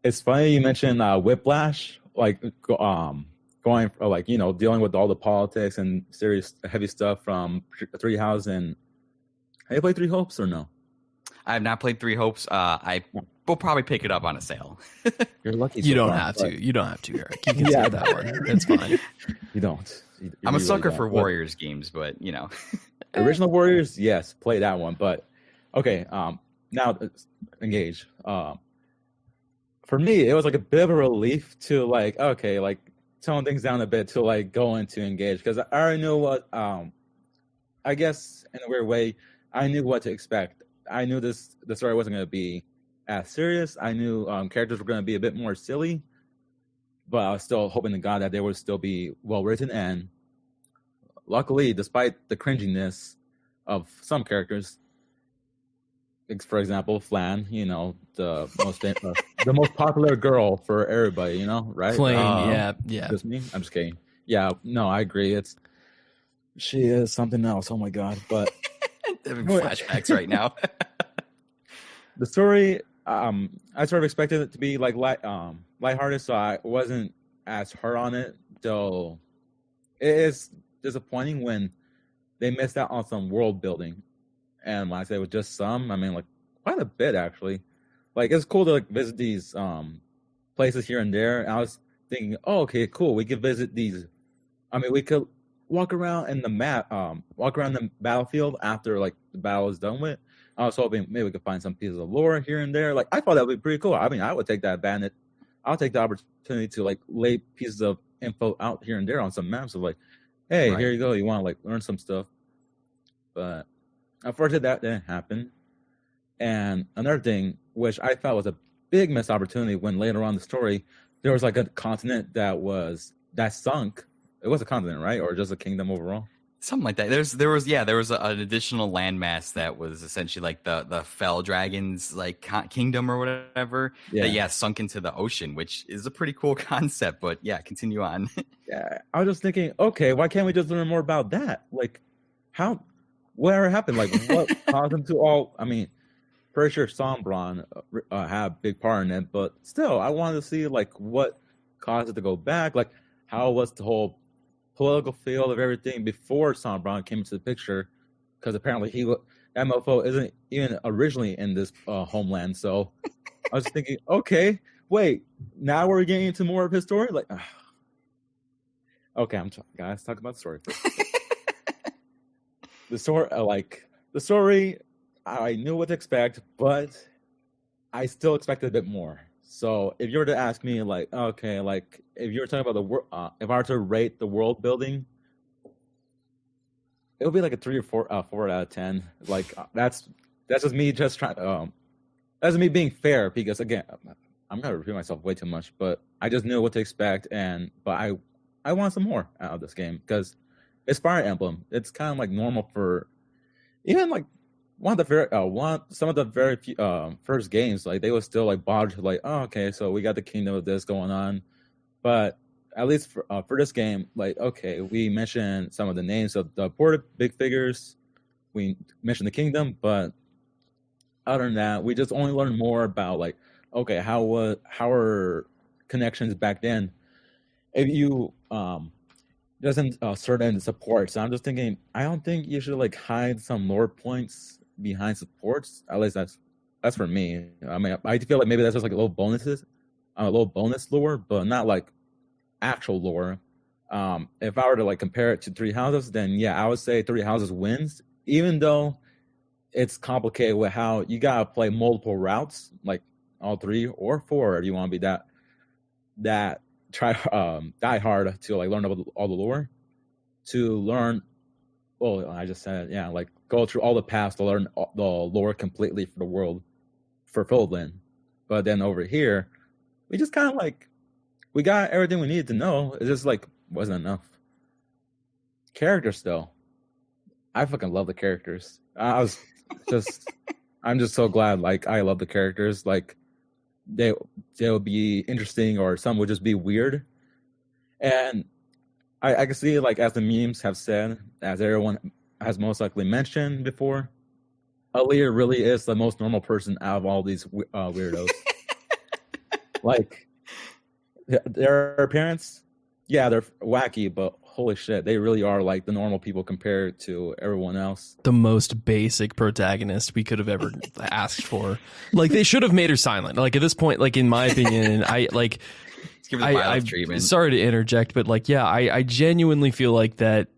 It's funny you mentioned Whiplash, like, going, like, you know, dealing with all the politics and serious, heavy stuff from Three Houses. And have you played Three Hopes or no? I have not played Three Hopes. I will probably pick it up on a sale. You're lucky. You don't have to. You don't have to, Eric. You can say that one. That's fine. You don't. I'm a sucker for Warriors games, but you know. Original Warriors, yes, play that one. But okay, now Engage. For me, it was like a bit of a relief to like, okay, like tone things down a bit to like go into Engage, because I already knew what I guess in a weird way, I knew what to expect. I knew the story wasn't going to be as serious. I knew characters were going to be a bit more silly, but I was still hoping to God that they would still be well written. And luckily, despite the cringiness of some characters, for example, Flan, you know, the most popular girl for everybody, you know, right? Flame, yeah. Just me? I'm just kidding. Yeah, no, I agree. She is something else. Oh my God! But having flashbacks right now. The story, I sort of expected it to be like lighthearted, so I wasn't as hard on it. Though it is disappointing when they missed out on some world building, and when I say it was just some, I mean like quite a bit actually. Like it's cool to like visit these places here and there. And I was thinking, oh, okay, cool. We could visit these. I mean, we could walk around in the map, walk around the battlefield after like the battle is done with. I was hoping maybe we could find some pieces of lore here and there. Like I thought that would be pretty cool. I mean, I would take that advantage. I'll take the opportunity to like lay pieces of info out here and there on some maps of like, hey, Here you go. You want to like learn some stuff. But unfortunately, that didn't happen. And another thing, which I thought was a big missed opportunity, when later on in the story, there was like a continent that sunk. It was a continent, right? Or just a kingdom overall? Something like that. There was an additional landmass that was essentially like the Fell Dragons like kingdom or whatever. Yeah. That sunk into the ocean, which is a pretty cool concept. But yeah, continue on. Yeah, I was just thinking, okay, why can't we just learn more about that? Like, whatever happened? Like, what caused them to all? I mean, pretty sure Sombron had a big part in it, but still, I wanted to see like what caused it to go back. Like, how was the whole political field of everything before Sombron came into the picture? Because apparently that mofo isn't even originally in this homeland. So I was thinking, okay, wait, now we're getting into more of his story. Like, okay, guys, talk about the story first. The story, I knew what to expect, but I still expected a bit more. So if you were to ask me, like, okay, like if you were talking about the world, if I were to rate the world building, it would be like a 3 or 4 out of 10. Like that's just me just trying. That's me being fair because again, I'm gonna repeat myself way too much, but I just knew what to expect, but I want some more out of this game because it's Fire Emblem. It's kind of like normal for even like some of the very few, first games. Like they were still like bothered, like, oh, okay, so we got the kingdom of this going on, but at least for this game, like, okay, we mentioned some of the names of the important big figures. We mentioned the kingdom, but other than that, we just only learned more about like, okay, how are connections back then. If you doesn't certain supports, so I'm just thinking, I don't think you should like hide some lore points behind supports. At least that's for me. I mean, I feel like maybe that's just like a little bonus lore, but not like actual lore. If I were to like compare it to Three Houses, then yeah, I would say Three Houses wins, even though it's complicated with how you gotta play multiple routes, like all 3 or 4 if you want to be that die hard to like learn all the lore, to learn. Well, I just said, yeah, like go through all the paths to learn the lore completely for the world for Fodland. But then over here, we just kind of like we got everything we needed to know. It just like wasn't enough. Characters though, I fucking love the characters. I'm just so glad. Like I love the characters. Like they'll be interesting, or some would just be weird. And I can see, like, as the memes have said, as everyone has most likely mentioned before, Aaliyah really is the most normal person out of all these weirdos. Like, their parents, yeah, they're wacky, but holy shit, they really are like the normal people compared to everyone else. The most basic protagonist we could have ever asked for. Like, they should have made her silent. Like, at this point, like, in my opinion, treatment. Sorry to interject, but like, yeah, I genuinely feel like that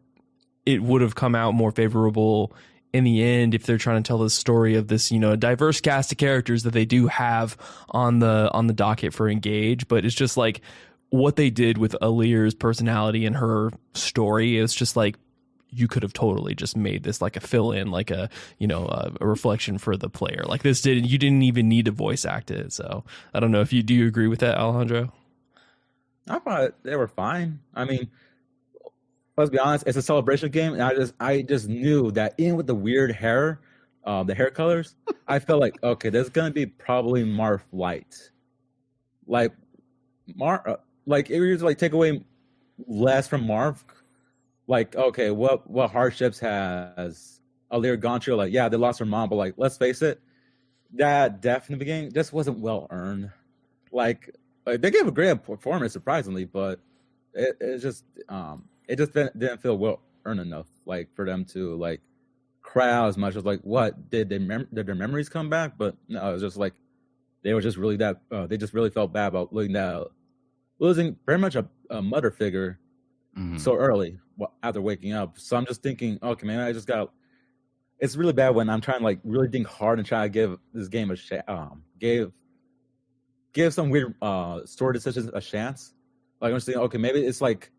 it would have come out more favorable in the end if they're trying to tell the story of this, you know, diverse cast of characters that they do have on the docket for Engage. But it's just like what they did with Aaliyah's personality and her story. It's just like you could have totally just made this like a fill-in, like a, you know, a reflection for the player. Like you didn't even need to voice act it. So I don't know if do you agree with that, Alejandro? I thought they were fine. I mean, let's be honest, it's a celebration game, and I just knew that even with the weird hair, the hair colors, I felt like, okay, there's gonna be probably Marth light. Like like if you just like take away less from Marth, like, okay, what hardships has Aaliyah gone through? Like, yeah, they lost her mom, but like, let's face it, that death in the beginning just wasn't well earned. Like they gave a great performance, surprisingly, but it just didn't feel well earned enough, like for them to like cry out as much as like, what did their memories come back? But no, it was just like they were just really they just really felt bad about losing pretty much a mother figure so early after waking up. So I'm just thinking, okay, man, I just got. It's really bad when I'm trying to like really think hard and try to give this game give some weird story decisions a chance. Like I'm just thinking, okay, maybe it's like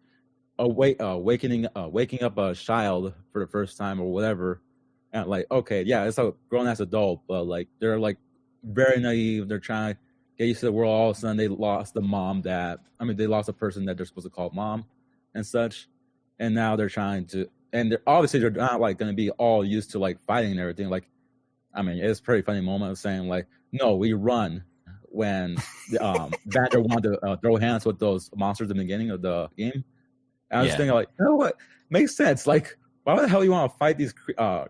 waking up a child for the first time or whatever, and like, okay, yeah, it's a grown ass adult, but like they're like very naive. They're trying to get used to the world. All of a sudden, they lost the mom they lost a person that they're supposed to call mom and such, and now they're trying to, and they're not like going to be all used to like fighting and everything. Like, I mean, it's a pretty funny moment of saying like, no, we run. When Vander wanted to throw hands with those monsters in the beginning of the game. And I was thinking, like, you know what? Makes sense. Like, why the hell you want to fight these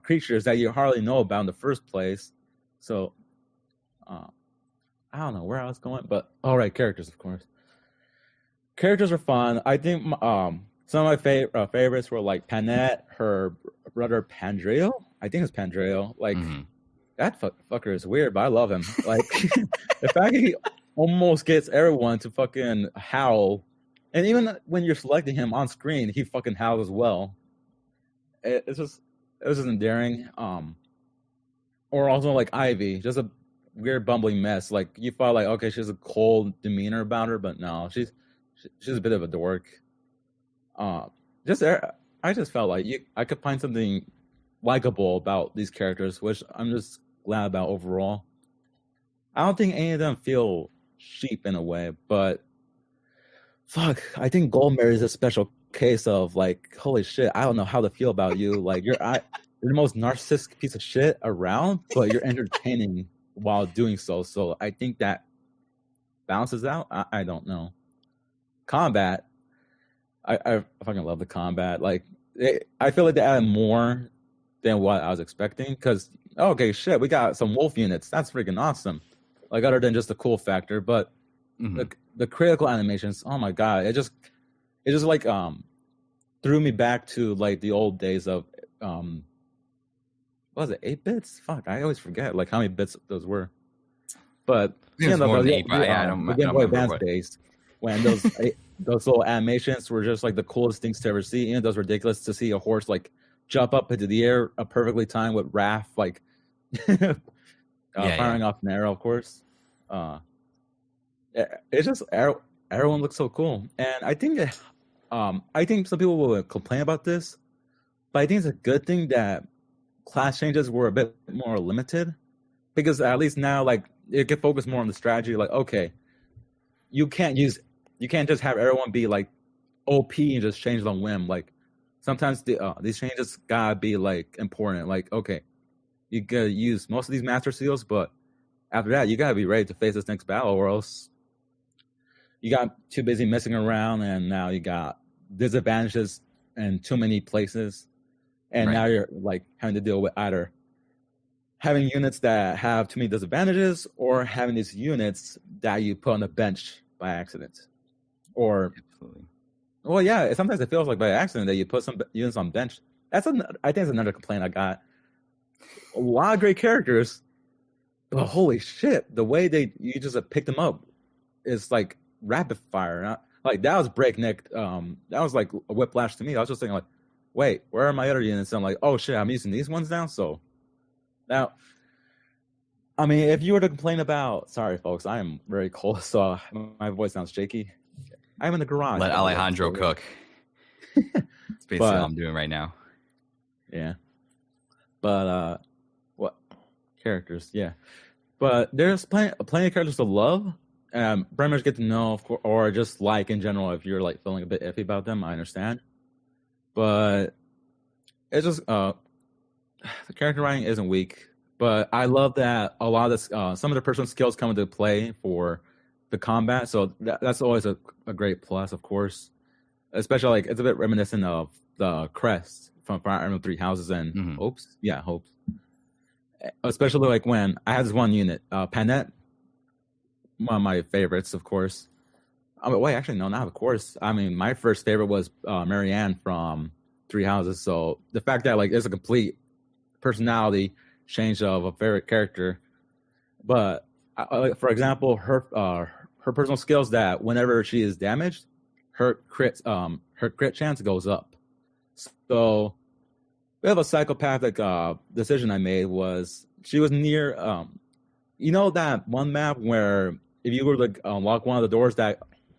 creatures that you hardly know about in the first place? So, I don't know where I was going, but all right, characters, of course. Characters are fun. I think some of my favorites were like Panette, her brother Pandreo. I think it's Pandreo. Like, that fucker is weird, but I love him. Like, the fact he almost gets everyone to fucking howl, and even when you're selecting him on screen, he fucking howls as well. It was just endearing. Or also like Ivy, just a weird bumbling mess. Like you thought, like okay, she has a cold demeanor about her, but no, she's a bit of a dork. I just felt like I could find something likable about these characters, which I'm just glad about overall. I don't think any of them feel cheap in a way, but fuck, I think Goldberry is a special case of like, holy shit, I don't know how to feel about you. Like you're the most narcissistic piece of shit around, but you're entertaining while doing so. So I think that balances out. I don't know. Combat, I fucking love the combat. Like I feel like they added more than what I was expecting. Because okay, shit, we got some wolf units. That's freaking awesome. Like other than just the cool factor, but the critical animations. Oh my god, it just like threw me back to like the old days of what was it, 8 bits? Fuck, I always forget like how many bits those were. But it was more than 8, but I don't Game Boy Advance days when those those little animations were just like the coolest things to ever see. And those ridiculous to see a horse like jump up into the air perfectly timed with Raph like firing off an arrow, of course. It's just everyone looks so cool, and I think some people will complain about this, but I think it's a good thing that class changes were a bit more limited, because at least now like it can focus more on the strategy. Like okay, you can't just have everyone be like OP and just change on whim. Like sometimes these changes gotta be like important. Like okay, you gotta use most of these master seals, but after that you gotta be ready to face this next battle, or else you got too busy messing around, and now you got disadvantages in too many places, and now you're like having to deal with either having units that have too many disadvantages, or having these units that you put on the bench by accident, or well, yeah, sometimes it feels like by accident that you put some units on bench. I think that's another complaint I got. A lot of great characters, but holy shit, the way you just pick them up is like rapid fire. Like that was breakneck. That was like a whiplash to me. I was just thinking like, wait, where are my other units? And I'm like, oh shit, I'm using these ones now. So now, I mean, if you were to complain about, sorry folks, I am very cold, so my voice sounds shaky. I'm in the garage. Let Alejandro cook. That's basically what I'm doing right now. Yeah. But what characters? Yeah. But there's plenty of characters to love. Pretty much get to know, of course, or just like in general, if you're like feeling a bit iffy about them, I understand. But it's just the character writing isn't weak. But I love that a lot of some of the personal skills come into play for the combat. So that's always a great plus, of course. Especially like it's a bit reminiscent of the crest from Fire Emblem 3 Houses and Hopes. Yeah, Hopes. Especially like when I had this one unit, Panette, one of my favorites, of course. Wait, actually, no, not of course. I mean, my first favorite was Marianne from 3 Houses. So the fact that like it's a complete personality change of a favorite character, but for example, her personal skills that whenever she is damaged, her crit chance goes up. So we have a psychopathic decision I made was she was near you know that one map where if you were to unlock one of the doors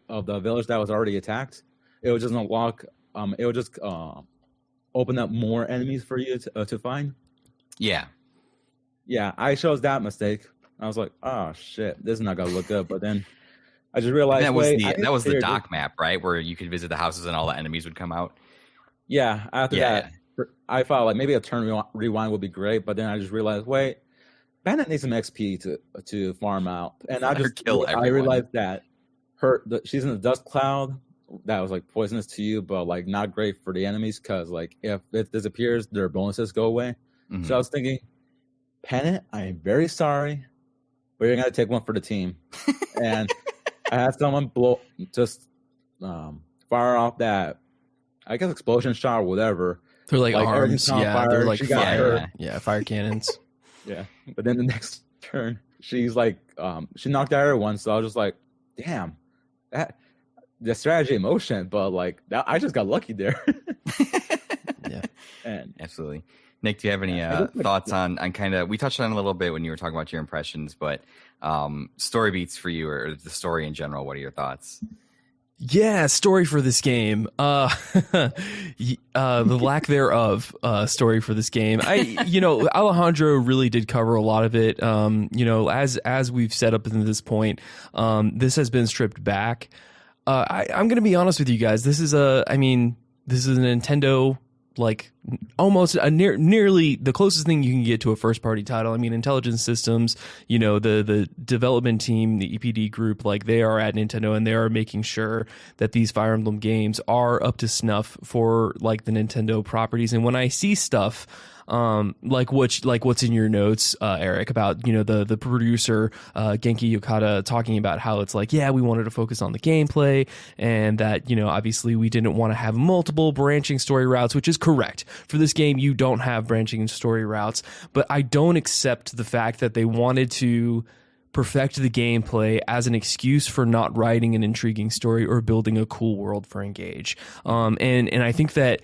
of the village that was already attacked, it would just unlock it would just open up more enemies for you to find. Yeah, I chose that mistake. I was like, oh shit, this is not gonna look good. But then I just realized that was the dock map, right, where you could visit the houses and all the enemies would come out. Yeah, after that, I thought like maybe a turn rewind would be great, but then I just realized, wait, Bandit needs some XP to farm out, and I realized that she's in the dust cloud that was like poisonous to you, but like not great for the enemies because like if it disappears, their bonuses go away. So I was thinking, Pennant, I am very sorry, but you're gonna take one for the team. And I had someone fire off that, I guess, explosion shot or whatever. They're like arms, they're like fire cannons. Yeah, but then the next turn, she's like, she knocked out everyone. So I was just like, damn, that the strategy in motion. But like, I just got lucky there. Yeah, and absolutely. Nick, do you have any thoughts on kind of, we touched on it a little bit when you were talking about your impressions, but story beats for you or the story in general, what are your thoughts? Yeah, story for this game. The lack thereof story for this game. Alejandro really did cover a lot of it. As we've set up to this point, this has been stripped back. I'm going to be honest with you guys. This is a Nintendo, like almost nearly the closest thing you can get to a first party title. I mean, Intelligence Systems, the development team, the EPD group, like they are at Nintendo and they are making sure that these Fire Emblem games are up to snuff for like the Nintendo properties. And when I see stuff like what's in your notes, Eric, about the producer Genki Yokata talking about how it's like, yeah, we wanted to focus on the gameplay and that obviously we didn't want to have multiple branching story routes, which is correct. For this game, you don't have branching story routes, but I don't accept the fact that they wanted to perfect the gameplay as an excuse for not writing an intriguing story or building a cool world for Engage. And I think that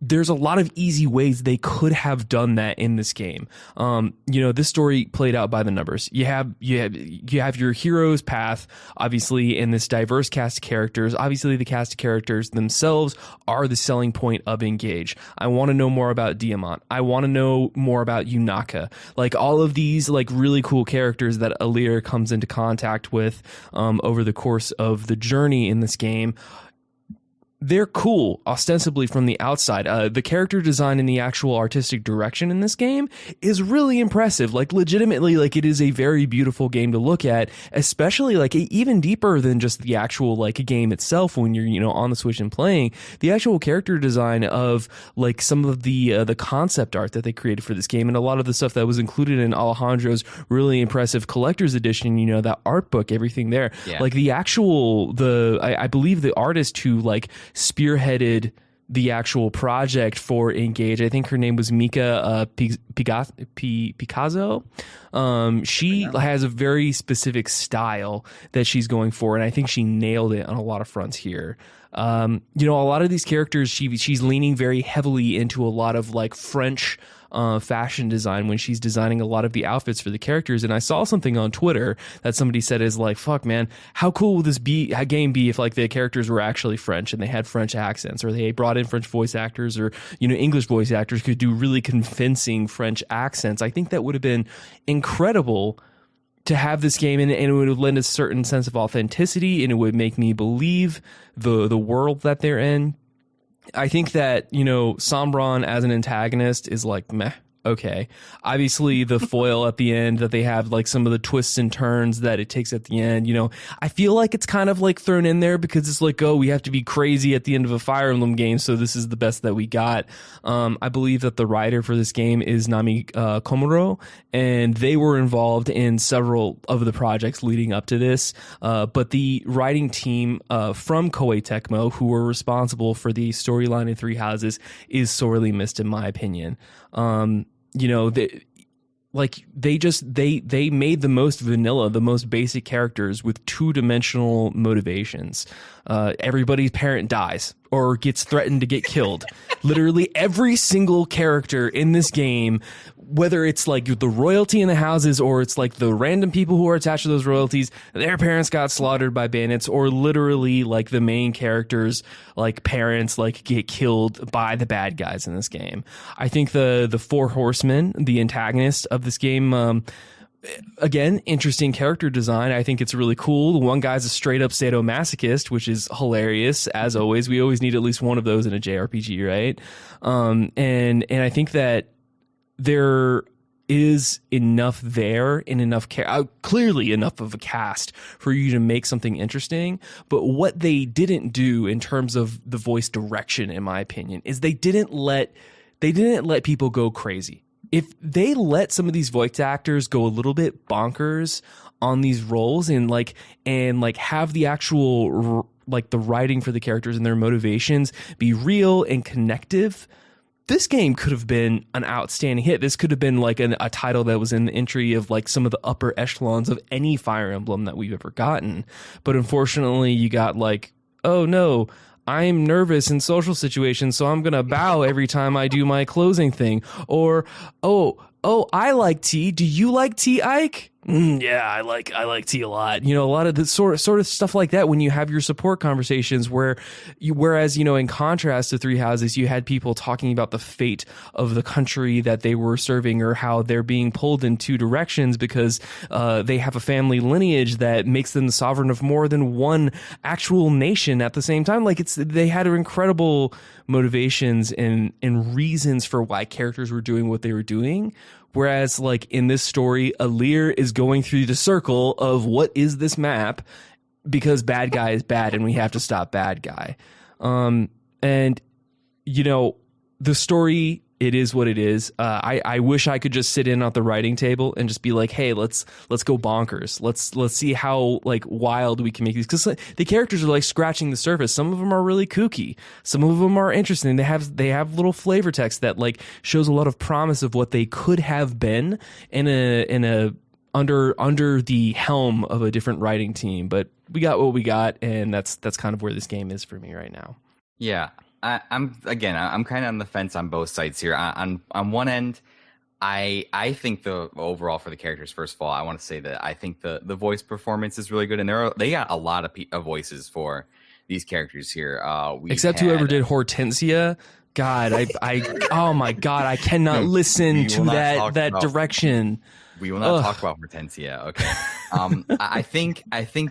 there's a lot of easy ways they could have done that in this game. This story played out by the numbers. You have your hero's path, obviously, and this diverse cast of characters. Obviously, the cast of characters themselves are the selling point of Engage. I want to know more about Diamant. I want to know more about Yunaka. Like all of these, like really cool characters that Alir comes into contact with over the course of the journey in this game. They're cool, ostensibly from the outside. The character design and the actual artistic direction in this game is really impressive. Like, legitimately, like, it is a very beautiful game to look at, especially, like, even deeper than just the actual, like, game itself when you're, on the Switch and playing. The actual character design of, like, some of the concept art that they created for this game and a lot of the stuff that was included in Alejandro's really impressive collector's edition, that art book, everything there. Yeah. Like, I believe the artist who, like, spearheaded the actual project for Engage, I think her name was Mika Picasso. She has a very specific style that she's going for, and I think she nailed it on a lot of fronts here. A lot of these characters, she's leaning very heavily into a lot of like French fashion design when she's designing a lot of the outfits for the characters. And I saw something on Twitter that somebody said is like, fuck man, how cool would this game be if like the characters were actually French and they had French accents, or they brought in French voice actors, or English voice actors could do really convincing French accents. I think that would have been incredible to have this game, and it would lend a certain sense of authenticity, and it would make me believe the world that they're in. I think that, Sombron as an antagonist is like, meh, okay. Obviously, the foil at the end that they have, like some of the twists and turns that it takes at the end, I feel like it's kind of like thrown in there because it's like, oh, we have to be crazy at the end of a Fire Emblem game, so this is the best that we got. I believe that the writer for this game is Nami Komuro, and they were involved in several of the projects leading up to this. But the writing team from Koei Tecmo, who were responsible for the storyline in Three Houses, is sorely missed in my opinion. They made the most vanilla, the most basic characters with two-dimensional motivations. Everybody's parent dies or gets threatened to get killed. Literally every single character in this game, whether it's like the royalty in the houses or it's like the random people who are attached to those royalties, their parents got slaughtered by bandits, or literally like the main characters, like parents, like get killed by the bad guys in this game. I think the Four Horsemen, the antagonist of this game, again, interesting character design. I think it's really cool. The one guy's a straight up sadomasochist, which is hilarious. As always, we always need at least one of those in a JRPG, right? And I think that there is enough there and enough clearly enough of a cast for you to make something interesting. But what they didn't do in terms of the voice direction, in my opinion, is they didn't let people go crazy. If they let some of these voice actors go a little bit bonkers on these roles and have the actual like the writing for the characters and their motivations be real and connective, this game could have been an outstanding hit. This could have been like a title that was in the entry of like some of the upper echelons of any Fire Emblem that we've ever gotten. But unfortunately, you got like, oh no, I'm nervous in social situations, so I'm going to bow every time I do my closing thing. Or, oh, I like tea. Do you like tea, Ike? Yeah, I like tea a lot. A lot of the sort of stuff like that when you have your support conversations whereas, in contrast to Three Houses, you had people talking about the fate of the country that they were serving or how they're being pulled in two directions because they have a family lineage that makes them the sovereign of more than one actual nation at the same time. Like they had incredible motivations and reasons for why characters were doing what they were doing. Whereas, like, in this story, Alir is going through the circle of what is this map because bad guy is bad and we have to stop bad guy. And, the story, it is what it is. I wish I could just sit in at the writing table and just be like, hey, let's go bonkers. Let's see how like wild we can make these, because the characters are like scratching the surface. Some of them are really kooky. Some of them are interesting. They have little flavor text that like shows a lot of promise of what they could have been under the helm of a different writing team. But we got what we got, and that's kind of where this game is for me right now. Yeah. I'm kind of on the fence on both sides here. On one end, I think the overall for the characters, first of all, I want to say that I think the voice performance is really good, and they got a lot of voices for these characters here. Except whoever did Hortensia. God, oh my God, I cannot listen to that direction. We will not talk about Hortensia. Okay. I think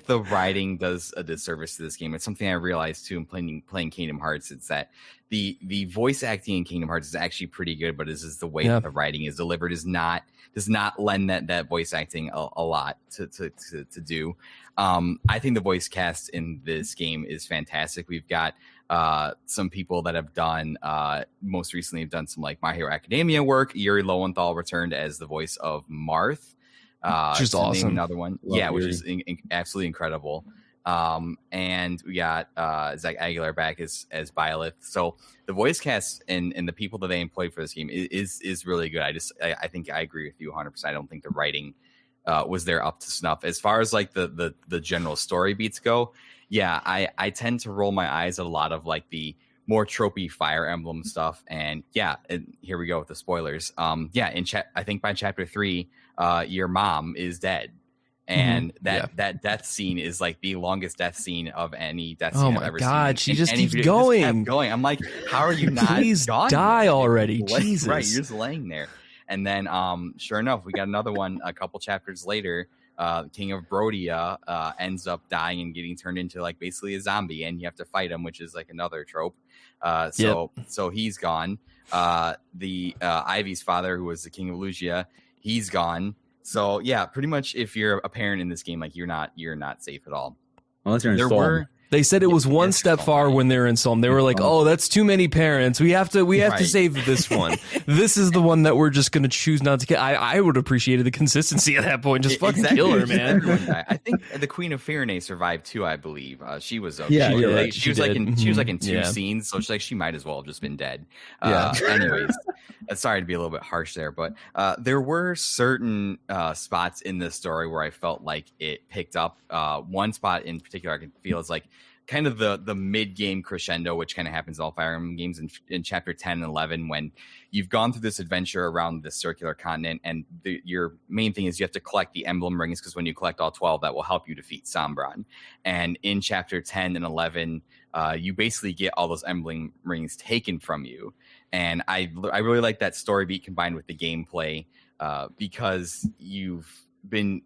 the writing does a disservice to this game. It's something I realized too in playing Kingdom Hearts. It's that the voice acting in Kingdom Hearts is actually pretty good, but this is the way that the writing is delivered does not lend that voice acting a lot to do. I think the voice cast in this game is fantastic. We've got some people that have done most recently have done some like My Hero Academia work. Yuri Lowenthal returned as the voice of Marth, which is awesome. Another one, which is absolutely incredible. And we got Zach Aguilar back as Byleth. So the voice cast and the people that they employed for this game is really good. I think I agree with you 100%. I don't think the writing was there up to snuff. As far as like the general story beats go, yeah, I tend to roll my eyes at a lot of like the more tropey Fire Emblem stuff. And yeah, here we go with the spoilers. I think by chapter 3, your mom is dead. And that death scene is like the longest death scene of any death scene I've ever seen. Oh my God, she just keeps going. Just kept going. I'm like, how are you not Please gone die yet? already. Jesus. Right, you're just laying there. And then sure enough, we got another one a couple chapters later. King of Brodia ends up dying and getting turned into like basically a zombie, and you have to fight him, which is like another trope. So he's gone. The Ivy's father, who was the King of Lugia, he's gone. So yeah, pretty much if you're a parent in this game, like you're not safe at all. Unless you're in Storm. They said it was one step far when they're in Psalm. They were like, "Oh, that's too many parents. We have to save this one. This is the one that we're just going to choose not to kill." I would appreciate the consistency at that point. Just fucking kill her, man. I think the Queen of Farinay survived too. I believe she was okay. Yeah, she was like in two scenes, so she might as well have just been dead. Anyways, sorry to be a little bit harsh there, but there were certain spots in this story where I felt like it picked up. One spot in particular I can feel is like kind of the mid-game crescendo, which kind of happens in all Fire Emblem games in chapter 10 and 11, when you've gone through this adventure around this circular continent, and your main thing is you have to collect the emblem rings, because when you collect all 12, that will help you defeat Sombron. And in chapter 10 and 11, you basically get all those emblem rings taken from you. And I really like that story beat combined with the gameplay, because you've been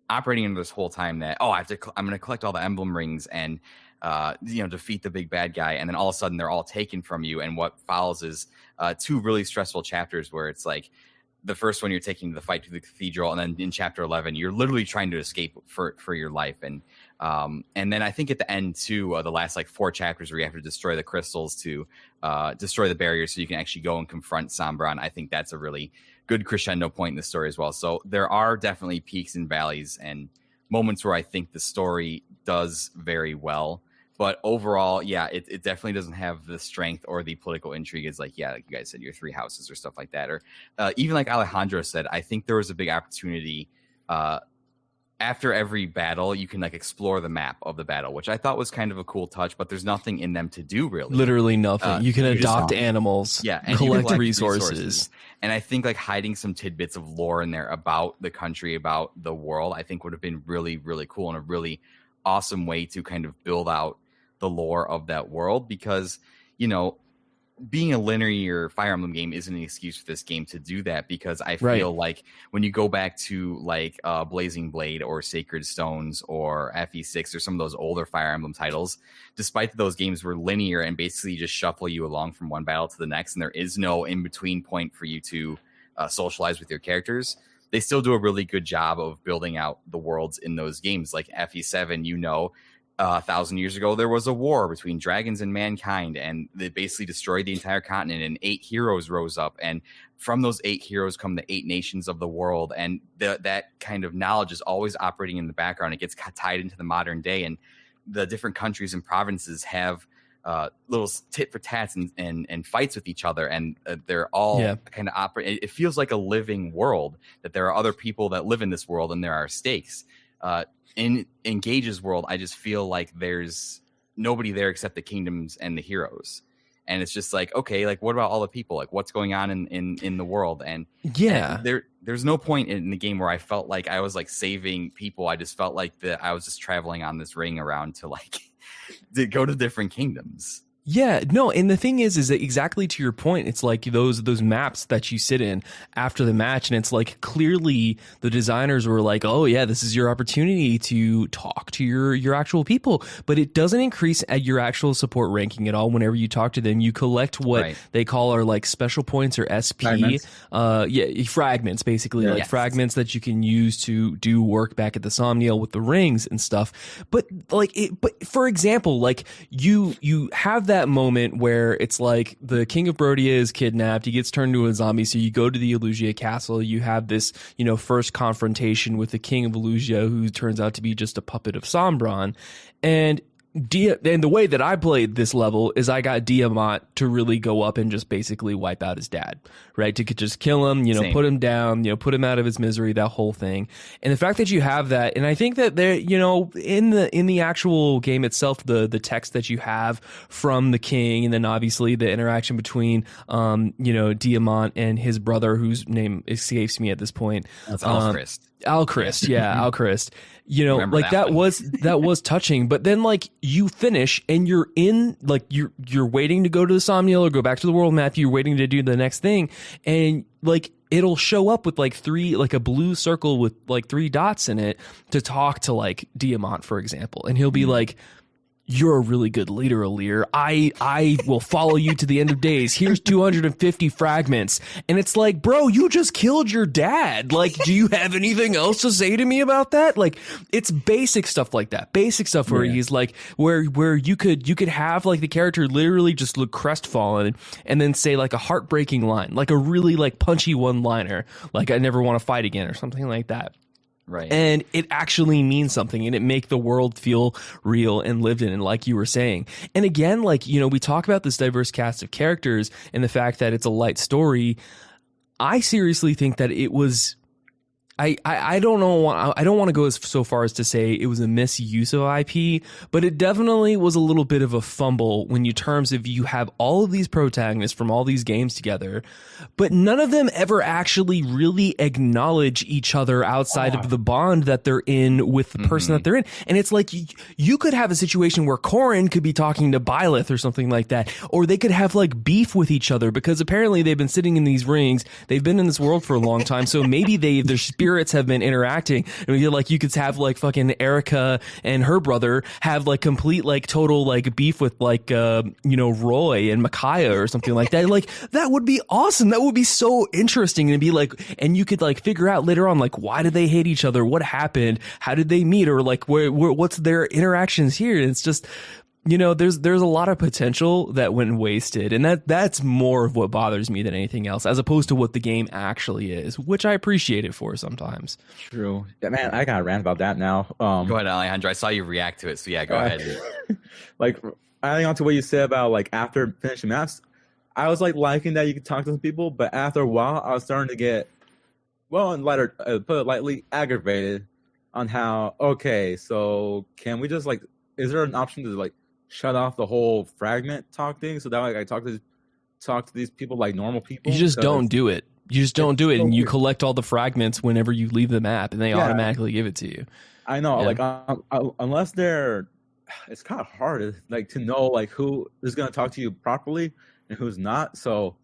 operating in this whole time that, I'm going to collect all the emblem rings and defeat the big bad guy, and then all of a sudden they're all taken from you. And what follows is two really stressful chapters where it's like the first one you're taking the fight to the cathedral, and then in chapter 11 you're literally trying to escape for your life. And then I think at the end too, the last like 4 chapters where you have to destroy the crystals to destroy the barriers so you can actually go and confront Sombron. I think that's a really good crescendo point in the story as well. So there are definitely peaks and valleys and moments where I think the story does very well. But overall, yeah, it definitely doesn't have the strength or the political intrigue as like you guys said, your Three Houses or stuff like that. Or even like Alejandro said, I think there was a big opportunity after every battle, you can like explore the map of the battle, which I thought was kind of a cool touch, but there's nothing in them to do really. Literally nothing. You can adopt animals, and collect resources. And I think like hiding some tidbits of lore in there about the country, about the world, I think would have been really, really cool and a really awesome way to kind of build out the lore of that world, because, you know, being a linear Fire Emblem game isn't an excuse for this game to do that, because I feel like when you go back to like Blazing Blade or Sacred Stones or FE6 or some of those older Fire Emblem titles, despite that those games were linear and basically just shuffle you along from one battle to the next, and there is no in-between point for you to socialize with your characters, they still do a really good job of building out the worlds in those games. Like FE7, you know, 1,000 years ago, there was a war between dragons and mankind, and they basically destroyed the entire continent, and 8 heroes rose up. And from those 8 heroes come the 8 nations of the world. And that kind of knowledge is always operating in the background. It gets tied into the modern day, and the different countries and provinces have little tit for tats and fights with each other, and they're all kind of operate. It feels like a living world, that there are other people that live in this world, and there are stakes. In Engage's world, I just feel like there's nobody there except the kingdoms and the heroes. And it's just like, okay, like what about all the people? Like what's going on in the world? And there's no point in the game where I felt like I was like saving people. I just felt like that I was just traveling on this ring around to like to go to different kingdoms. Yeah, no, and the thing is that exactly to your point, it's like those maps that you sit in after the match, and it's like clearly the designers were like, oh yeah, this is your opportunity to talk to your actual people, but it doesn't increase at your actual support ranking at all. Whenever you talk to them, you collect what they call are like special points or SP, fragments basically, like fragments that you can use to do work back at the Somniel with the rings and stuff. But like, but for example, like you have that moment where it's like the King of Brodia is kidnapped, he gets turned into a zombie, so you go to the Elusia Castle, you have this, you know, first confrontation with the King of Elusia, who turns out to be just a puppet of Sombron, and the way that I played this level is I got Diamant to really go up and just basically wipe out his dad, right? To just kill him, you know, put him down, you know, put him out of his misery, that whole thing. And the fact that you have that, and I think that there, you know, in the actual game itself, the text that you have from the king, and then obviously the interaction between, you know, Diamant and his brother, whose name escapes me at this point. That's Alchrist. Alchrist. You know, remember like that was touching, but then like you finish and you're in, like you're waiting to go to the Somniel or go back to the world map, you're waiting to do the next thing, and like it'll show up with like a blue circle with like 3 dots in it to talk to like Diamant, for example, and he'll be like, you're a really good leader, Alir. I will follow you to the end of days. Here's 250 fragments. And it's like, bro, you just killed your dad. Like, do you have anything else to say to me about that? Like, it's basic stuff like that. Basic stuff where he's like, where you could have like the character literally just look crestfallen and then say like a heartbreaking line, like a really like punchy one-liner, like I never want to fight again or something like that. Right. And it actually means something, and it make the world feel real and lived in, and like you were saying. And again, like, you know, we talk about this diverse cast of characters and the fact that it's a light story. I seriously think that it was, I don't know, I don't want to go so far as to say it was a misuse of IP, but it definitely was a little bit of a fumble when you terms of you have all of these protagonists from all these games together, but none of them ever actually really acknowledge each other outside of the bond that they're in with the person that they're in. And it's like you could have a situation where Corrin could be talking to Byleth or something like that, or they could have like beef with each other because apparently they've been sitting in these rings, they've been in this world for a long time, so maybe their spirits have been interacting, and we feel like you could have like fucking Erica and her brother have like complete like total like beef with like you know, Roy and Micaiah or something like that. Like that would be awesome. That would be so interesting, and be like, and you could like figure out later on like why did they hate each other, what happened, how did they meet, or like what's their interactions here. And it's just, you know, there's a lot of potential that went wasted, and that's more of what bothers me than anything else, as opposed to what the game actually is, which I appreciate it for sometimes. True. Yeah, man, I got to rant about that now. Go ahead, Alejandro. I saw you react to it, so yeah, go ahead. Like, adding on to what you said about like after finishing maps, I was like liking that you could talk to some people, but after a while, I was starting to get, well, and lighter, put it lightly, aggravated on how, okay, so can we just like, is there an option to like shut off the whole fragment talk thing so that like I talk to these people like normal people? You just don't do it. You just don't do it, so and you weird. collect all the fragments whenever you leave the map, and they automatically give it to you. I know, like unless it's kind of hard like to know like who is going to talk to you properly and who's not. So,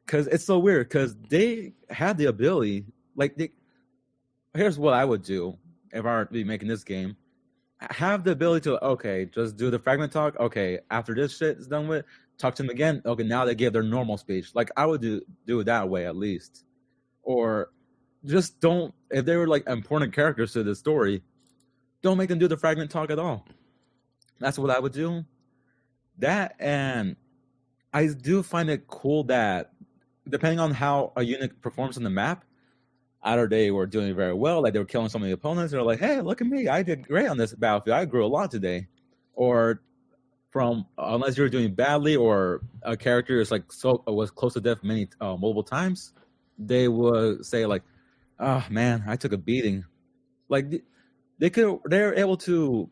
because it's so weird, because they had the ability, like here's what I would do if I were to be making this game. Have the ability to, okay, just do the fragment talk. Okay, after this shit is done with, talk to them again. Okay, now they give their normal speech. Like I would do it that way at least. Or just don't, if they were like important characters to the story, don't make them do the fragment talk at all. That's what I would do. That, and I do find it cool that depending on how a unit performs on the map, either they were doing very well, like they were killing some of the opponents, they're like, hey, look at me, I did great on this battlefield, I grew a lot today. Or unless you're doing badly or a character is like was close to death multiple times, they would say like, oh man, I took a beating. Like they're able to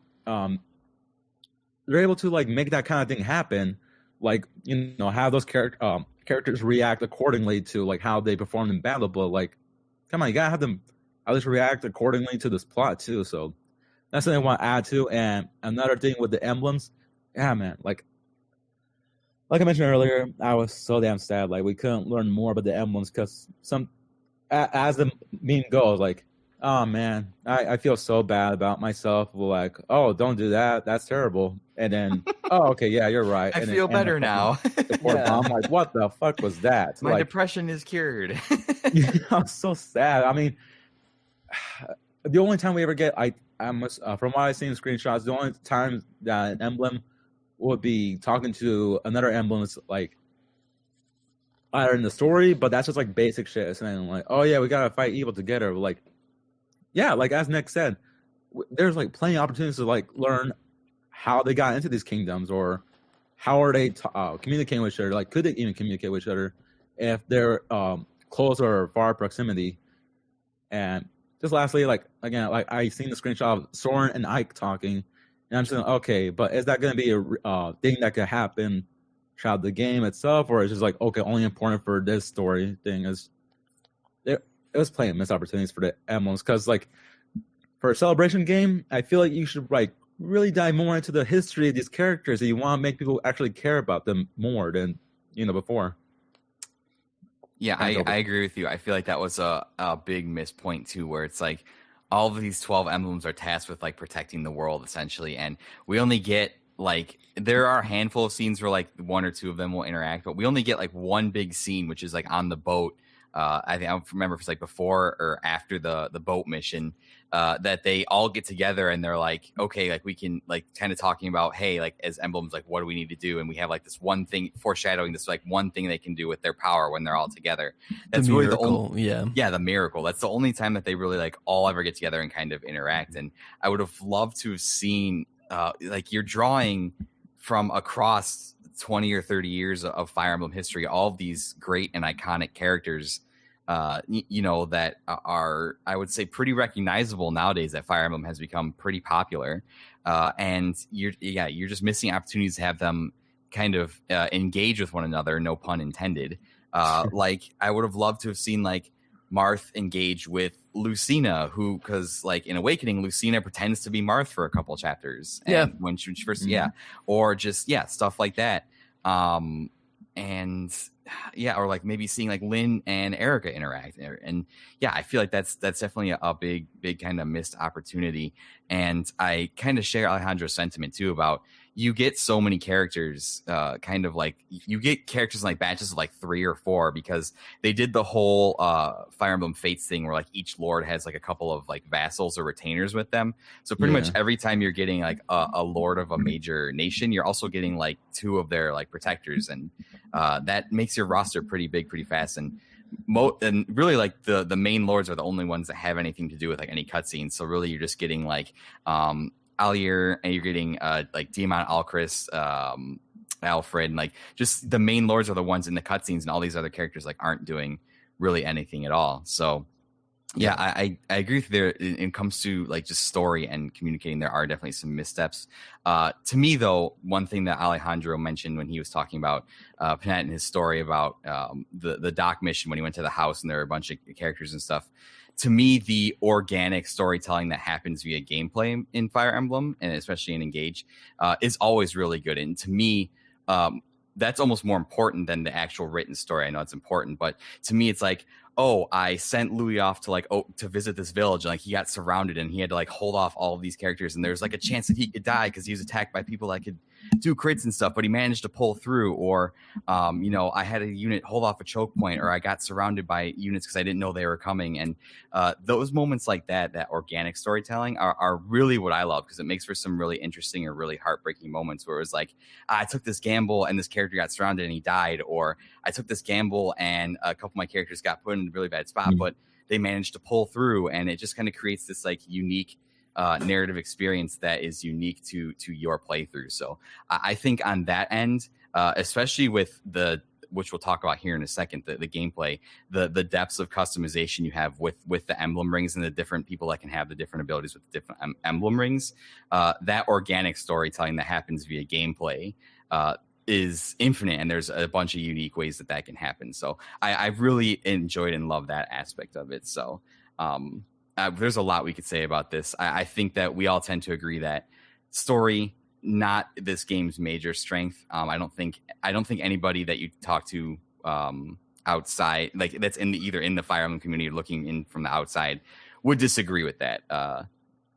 like make that kind of thing happen, like, you know, have those characters react accordingly to like how they performed in battle. But like, come on, you gotta have them at least react accordingly to this plot too. So that's something I want to add to. And another thing with the emblems, yeah, man, like I mentioned earlier, I was so damn sad like we couldn't learn more about the emblems, because as the meme goes, like, oh man, I feel so bad about myself. Like, oh, don't do that, that's terrible. And then, oh, okay, yeah, you're right. I feel better now. I'm like, what the fuck was that? My like, depression is cured. I'm so sad. I mean, the only time we ever get, from what I've seen in screenshots, the only time that an emblem would be talking to another emblem is like either in the story, but that's just like basic shit. It's saying like, oh yeah, we gotta fight evil together. Like, yeah, like as Nick said, there's like plenty of opportunities to like learn how they got into these kingdoms, or how are they communicating with each other. Like, could they even communicate with each other if they're close or far proximity? And just lastly, like again, like I seen the screenshot of Soren and Ike talking, and I'm just like, okay, but is that going to be a thing that could happen throughout the game itself, or is it just like, okay, only important for this story thing? Is it was plenty of missed opportunities for the emblems, because like for a celebration game, I feel like you should like really dive more into the history of these characters, and you want to make people actually care about them more than, you know, before. Yeah, I agree with you. I feel like that was a big miss point too, where it's like all of these 12 emblems are tasked with like protecting the world essentially, and we only get like, there are a handful of scenes where like one or two of them will interact, but we only get like one big scene, which is like on the boat. I think I don't remember if it's like before or after the boat mission, that they all get together and they're like, okay, like we can like kind of talking about, hey, like as emblems, like what do we need to do? And we have like this one thing foreshadowing this like one thing they can do with their power when they're all together. That's really the only, the miracle. That's the only time that they really like all ever get together and kind of interact. And I would have loved to have seen like you're drawing from across 20 or 30 years of Fire Emblem history, all of these great and iconic characters, you know, that are, I would say, pretty recognizable nowadays, that Fire Emblem has become pretty popular. And you're just missing opportunities to have them kind of engage with one another, no pun intended. Like I would have loved to have seen like Marth engage with Lucina, who, because like in Awakening, Lucina pretends to be Marth for a couple chapters. And when she first, or just, stuff like that. And or like maybe seeing like Lynn and Erica interact. And I feel like that's definitely a big kind of missed opportunity. And I kind of share Alejandro's sentiment too about, you get so many characters, kind of like you get characters in like batches of like 3 or 4, because they did the whole Fire Emblem Fates thing where like each lord has like a couple of like vassals or retainers with them. So pretty much every time you're getting like a lord of a major nation, you're also getting like 2 of their like protectors, and that makes your roster pretty big pretty fast. And really like the main lords are the only ones that have anything to do with like any cutscenes. So really you're just getting like Alir, and you're getting like Diamant Alcris, Alfred, and like just the main lords are the ones in the cutscenes, and all these other characters like aren't doing really anything at all. So Yeah, I agree with you there. It comes to like just story and communicating, there are definitely some missteps. To me, though, one thing that Alejandro mentioned when he was talking about Panette and his story about the dock mission when he went to the house and there were a bunch of characters and stuff. To me, the organic storytelling that happens via gameplay in Fire Emblem, and especially in Engage, is always really good. And to me, that's almost more important than the actual written story. I know it's important, but to me, it's like, oh, I sent Louis off to to visit this village, and like he got surrounded and he had to like hold off all of these characters, and there's like a chance that he could die because he was attacked by people that could do crits and stuff, but he managed to pull through. Or I had a unit hold off a choke point, or I got surrounded by units because I didn't know they were coming. And those moments like that organic storytelling are really what I love, because it makes for some really interesting or really heartbreaking moments where it was like, I took this gamble and this character got surrounded and he died, or I took this gamble and a couple of my characters got put in a really bad spot, but they managed to pull through. And it just kind of creates this like unique narrative experience that is unique to your playthrough. So I think on that end, especially with which we'll talk about here in a second, the gameplay, the depths of customization you have with the emblem rings and the different people that can have the different abilities with the different emblem rings, that organic storytelling that happens via gameplay is infinite, and there's a bunch of unique ways that can happen. So I've really enjoyed and loved that aspect of it. So there's a lot we could say about this. I think that we all tend to agree that story, not this game's major strength. I don't think anybody that you talk to outside, like that's either in the Fire Emblem community or looking in from the outside, would disagree with that.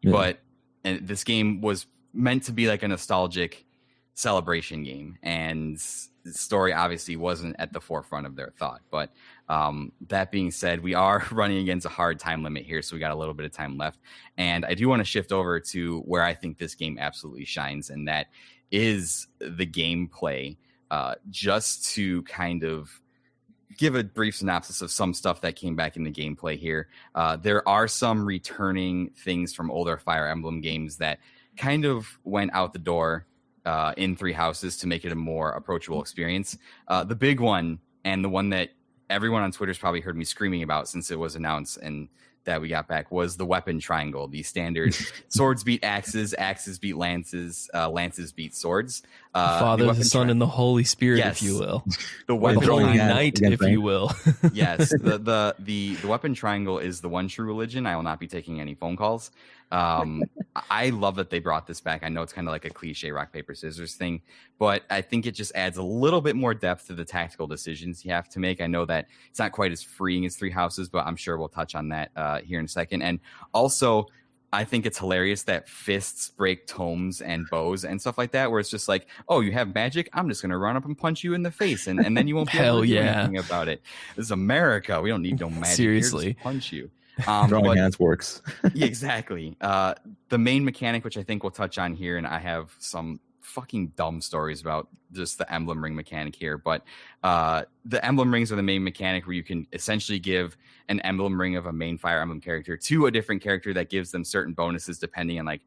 But this game was meant to be like a nostalgic celebration game, and the story obviously wasn't at the forefront of their thought. But that being said, we are running against a hard time limit here, so we got a little bit of time left. And I do want to shift over to where I think this game absolutely shines, and that is the gameplay. Just to kind of give a brief synopsis of some stuff that came back in the gameplay here. There are some returning things from older Fire Emblem games that kind of went out the door in Three Houses to make it a more approachable experience. The big one, and the one that everyone on Twitter's probably heard me screaming about since it was announced and that we got back, was the weapon triangle. The standard swords beat axes, axes beat lances, lances beat swords. Father, the Son, and the Holy Spirit, yes. If you will. The weapon Holy Knight, if you will. Yes, the weapon triangle is the one true religion. I will not be taking any phone calls. I love that they brought this back. I know it's kind of like a cliche rock, paper, scissors thing, but I think it just adds a little bit more depth to the tactical decisions you have to make. I know that it's not quite as freeing as Three Houses, but I'm sure we'll touch on that here in a second. And also, I think it's hilarious that fists break tomes and bows and stuff like that, where it's just like, oh, you have magic? I'm just going to run up and punch you in the face, and then you won't be able to do anything about it. This is America. We don't need no magic. Seriously. Here, just punch you. Drawing hands works. Yeah, exactly. The main mechanic, which I think we'll touch on here, and I have some fucking dumb stories about just the emblem ring mechanic here, but the emblem rings are the main mechanic where you can essentially give an emblem ring of a main Fire Emblem character to a different character that gives them certain bonuses depending on like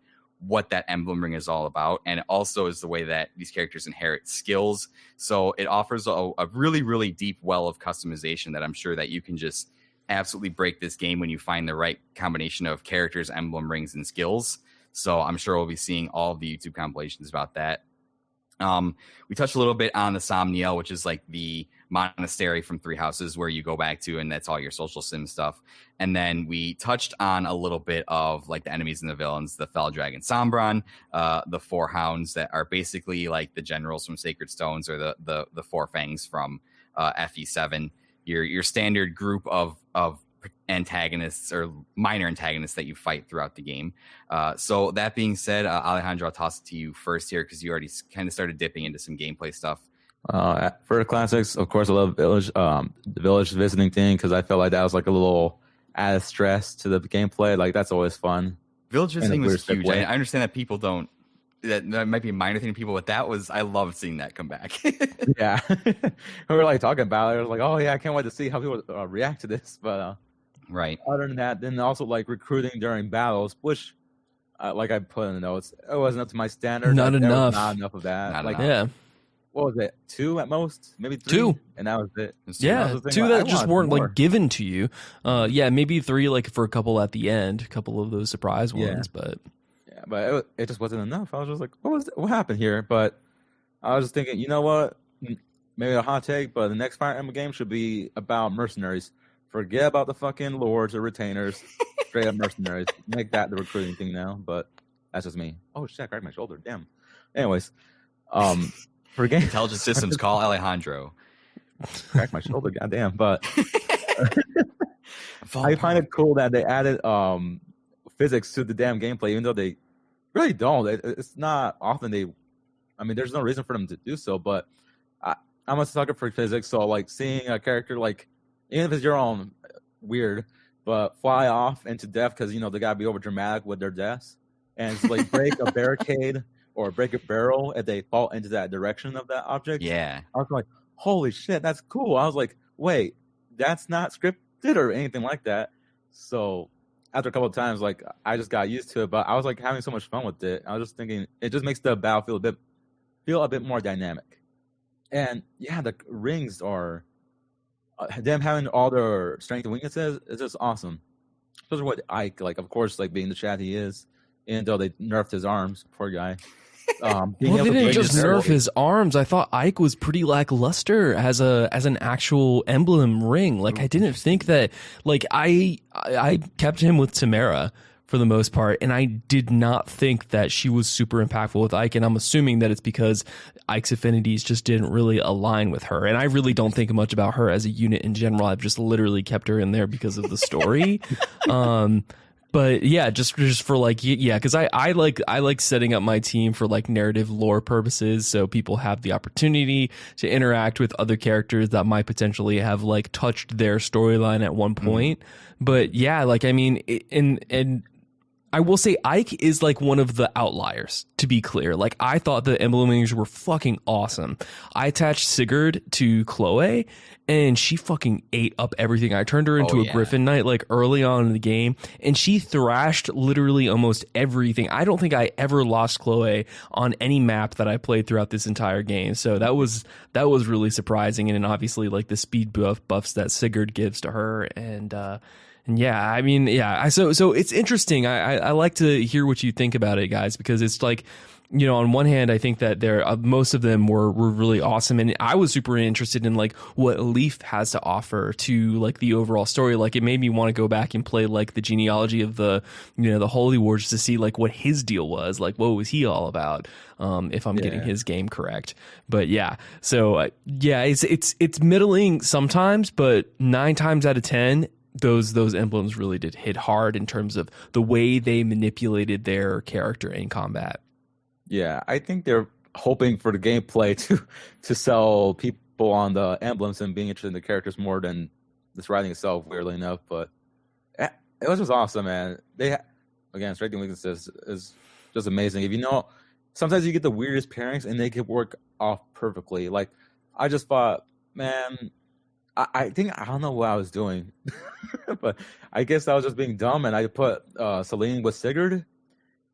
what that emblem ring is all about. And it also is the way that these characters inherit skills. So it offers a really, really deep well of customization that I'm sure that you can just absolutely break this game when you find the right combination of characters, emblem rings, and skills. So I'm sure we'll be seeing all of the YouTube compilations about that. We touched a little bit on the Somniel, which is like the monastery from Three Houses where you go back to, and that's all your social sim stuff. And then we touched on a little bit of like the enemies and the villains, the Fell Dragon Sombron, the Four Hounds that are basically like the generals from Sacred Stones, or the Four Fangs from FE7. Your standard group of antagonists or minor antagonists that you fight throughout the game. So that being said, Alejandro, I'll toss it to you first here because you already kind of started dipping into some gameplay stuff. For the classics, of course, I love Village, the Village visiting thing, because I felt like that was like a little added stress to the gameplay. Like that's always fun. Village visiting was huge. I understand that people don't. That might be a minor thing to people, but I loved seeing that come back. Yeah, we were like talking about it. I was like, oh yeah, I can't wait to see how people react to this. But right. Other than that, then also like recruiting during battles, which like I put in the notes, it wasn't up to my standard. Not enough. Not enough of that. Not like enough. Yeah. what was it, 2 at most, maybe 3, 2, and that was it. Yeah, 2 that just weren't like given to you. Yeah, maybe 3 like for a couple at the end, a couple of those surprise ones, but it just wasn't enough. I was just like, what happened here? But I was just thinking, you know what? Maybe a hot take, but the next Fire Emblem game should be about mercenaries. Forget about the fucking lords or retainers. Straight up mercenaries. Make that the recruiting thing now. But that's just me. Oh shit! I cracked my shoulder. Damn. Anyways, for game intelligence systems, call Alejandro. Cracked my shoulder. Goddamn. But I find it cool that they added physics to the damn gameplay, even though they really don't. It's not often they. I mean, there's no reason for them to do so. But I'm a sucker for physics, so like seeing a character like, even if it's your own, weird, but fly off into death because, you know, they gotta be over dramatic with their deaths, and it's like break a barricade or break a barrel if they fall into that direction of that object. Yeah, I was like, holy shit, that's cool. I was like, wait, that's not scripted or anything like that. So after a couple of times, like, I just got used to it, but I was like having so much fun with it. I was just thinking it just makes the battlefield feel a bit more dynamic. And yeah, the rings are them having all their strength and weaknesses is just awesome. Especially with Ike, like, of course, like being the chat he is, and though they nerfed his arms, poor guy. Well, they didn't just nerf his arms. I thought Ike was pretty lackluster as an actual emblem ring. Like, I didn't think that. Like, I kept him with Tamara for the most part, and I did not think that she was super impactful with Ike, and I'm assuming that it's because Ike's affinities just didn't really align with her, and I really don't think much about her as a unit in general. I've just literally kept her in there because of the story. But yeah, just for like, yeah, because I like setting up my team for like narrative lore purposes, so people have the opportunity to interact with other characters that might potentially have like touched their storyline at one point. But yeah, like, I mean, and I will say Ike is like one of the outliers, to be clear. Like, I thought the Emblem Engage were fucking awesome. I attached Sigurd to Chloe, and she fucking ate up everything. I turned her into a Griffin Knight like early on in the game, and she thrashed literally almost everything. I don't think I ever lost Chloe on any map that I played throughout this entire game. So that was really surprising, and then obviously like the speed buffs that Sigurd gives to her, and yeah, I mean, yeah. So it's interesting. I like to hear what you think about it, guys, because it's like, you know, on one hand, I think that most of them were really awesome, and I was super interested in like what Leaf has to offer to like the overall story. Like, it made me want to go back and play like the genealogy of the, you know, the Holy War, just to see like what his deal was, like what was he all about, if I'm getting his game correct. But yeah, so yeah, it's middling sometimes, but 9 times out of 10. Those emblems really did hit hard in terms of the way they manipulated their character in combat. Yeah, I think they're hoping for the gameplay to sell people on the emblems and being interested in the characters more than this writing itself, weirdly enough. But it was just awesome, man. Again, strength and weaknesses is just amazing. If you know, sometimes you get the weirdest pairings and they can work off perfectly. Like, I just thought, man, I think, I don't know what I was doing, but I guess I was just being dumb, and I put Celine with Sigurd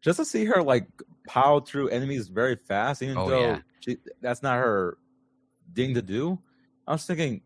just to see her like power through enemies very fast, even though that's not her thing to do. I was thinking,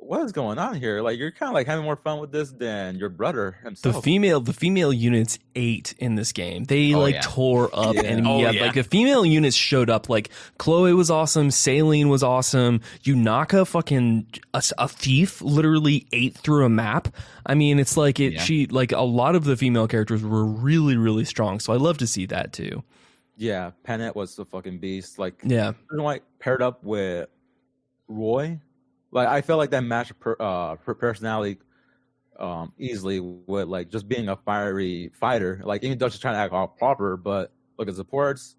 what is going on here? Like, you're kind of like having more fun with this than your brother himself. The female units ate in this game. They tore up enemy. Like, the female units showed up. Like, Chloe was awesome. Saline was awesome. Yunaka, fucking a thief, literally ate through a map. I mean, it's like she, like, a lot of the female characters were really, really strong. So I love to see that too. Yeah, Panette was the fucking beast. Like, yeah, paired up with Roy. Like, I felt like that matched her personality easily with, like, just being a fiery fighter. Like, even though she's trying to act all proper, but look at supports,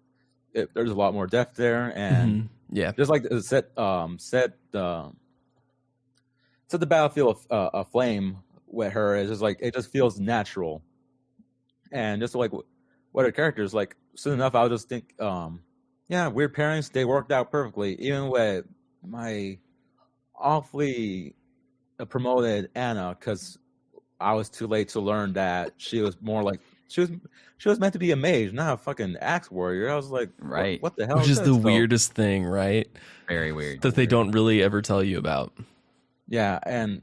there's a lot more depth there. And just like set the battlefield aflame with her is just like, it just feels natural. And just like what her characters, like, soon enough, I'll just think, weird pairings, they worked out perfectly. Even with my awfully promoted Anna, because I was too late to learn that she was more like she was meant to be a mage, not a fucking axe warrior. I was like, right, what the hell? Which is the weirdest thing, right? Very weird that they don't really ever tell you about. Yeah, and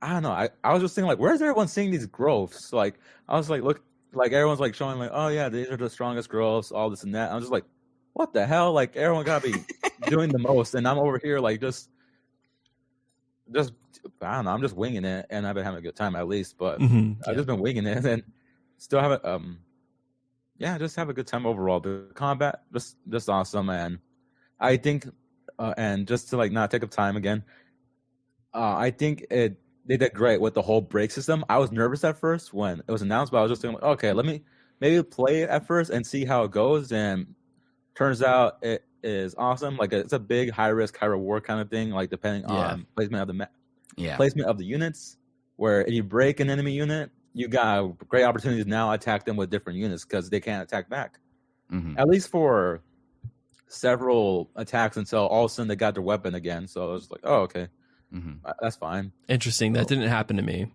I don't know. I was just thinking like, where's everyone seeing these growths? Like, I was like, look, like everyone's like showing like, oh yeah, these are the strongest growths, all this and that. I was just like, what the hell? Like, everyone gotta be doing the most, and I'm over here like just I don't know. I'm just winging it, and I've been having a good time at least. But I've just been winging it, and still have it. Just have a good time overall. The combat just awesome, and I think, and just to like not take up time again, I think they did great with the whole break system. I was nervous at first when it was announced, but I was just thinking, okay, let me maybe play it at first and see how it goes. And turns out it is awesome. Like it's a big high risk, high reward kind of thing. Like depending on placement of placement of the units. Where if you break an enemy unit, you got great opportunities now to attack them with different units because they can't attack back. At least for several attacks until all of a sudden they got their weapon again. So I was like, oh, okay. That's fine. Interesting. That didn't happen to me.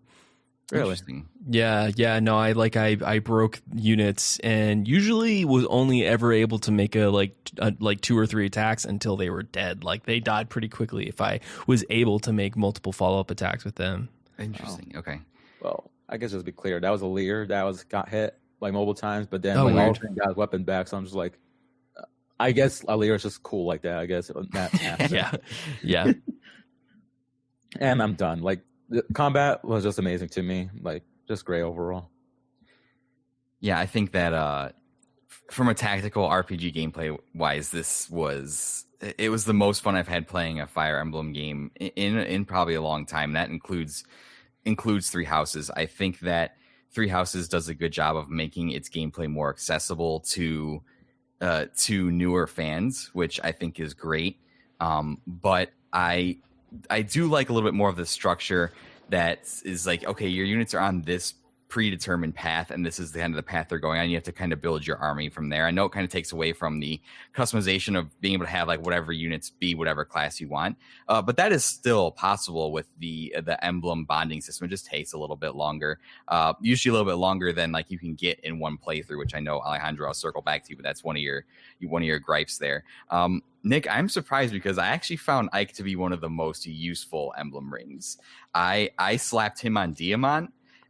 Really? Yeah. No, I broke units and usually was only ever able to make like 2 or 3 attacks until they were dead. Like they died pretty quickly if I was able to make multiple follow-up attacks with them. Interesting. Okay. Well, I guess just to be clear, that was a leader that got hit like multiple times, but then all of a sudden got his weapon back. So I'm just like, I guess a leader is just cool like that. I guess yeah. And I'm done. Like the combat was just amazing to me. Like just great overall. Yeah, I think that from a tactical RPG gameplay wise, it was the most fun I've had playing a Fire Emblem game in probably a long time. That includes Three Houses. I think that Three Houses does a good job of making its gameplay more accessible to newer fans, which I think is great. But I do like a little bit more of the structure that is like, okay, your units are on this predetermined path, and this is the end of the path they're going on. You have to kind of build your army from there. I know it kind of takes away from the customization of being able to have like whatever units be whatever class you want, but that is still possible with the emblem bonding system. It just takes a little bit longer, usually a little bit longer than like you can get in one playthrough, which I know, Alejandro, I'll circle back to you, but that's one of your gripes there. Nick, I'm surprised because I actually found Ike to be one of the most useful emblem rings. I slapped him on Diamant,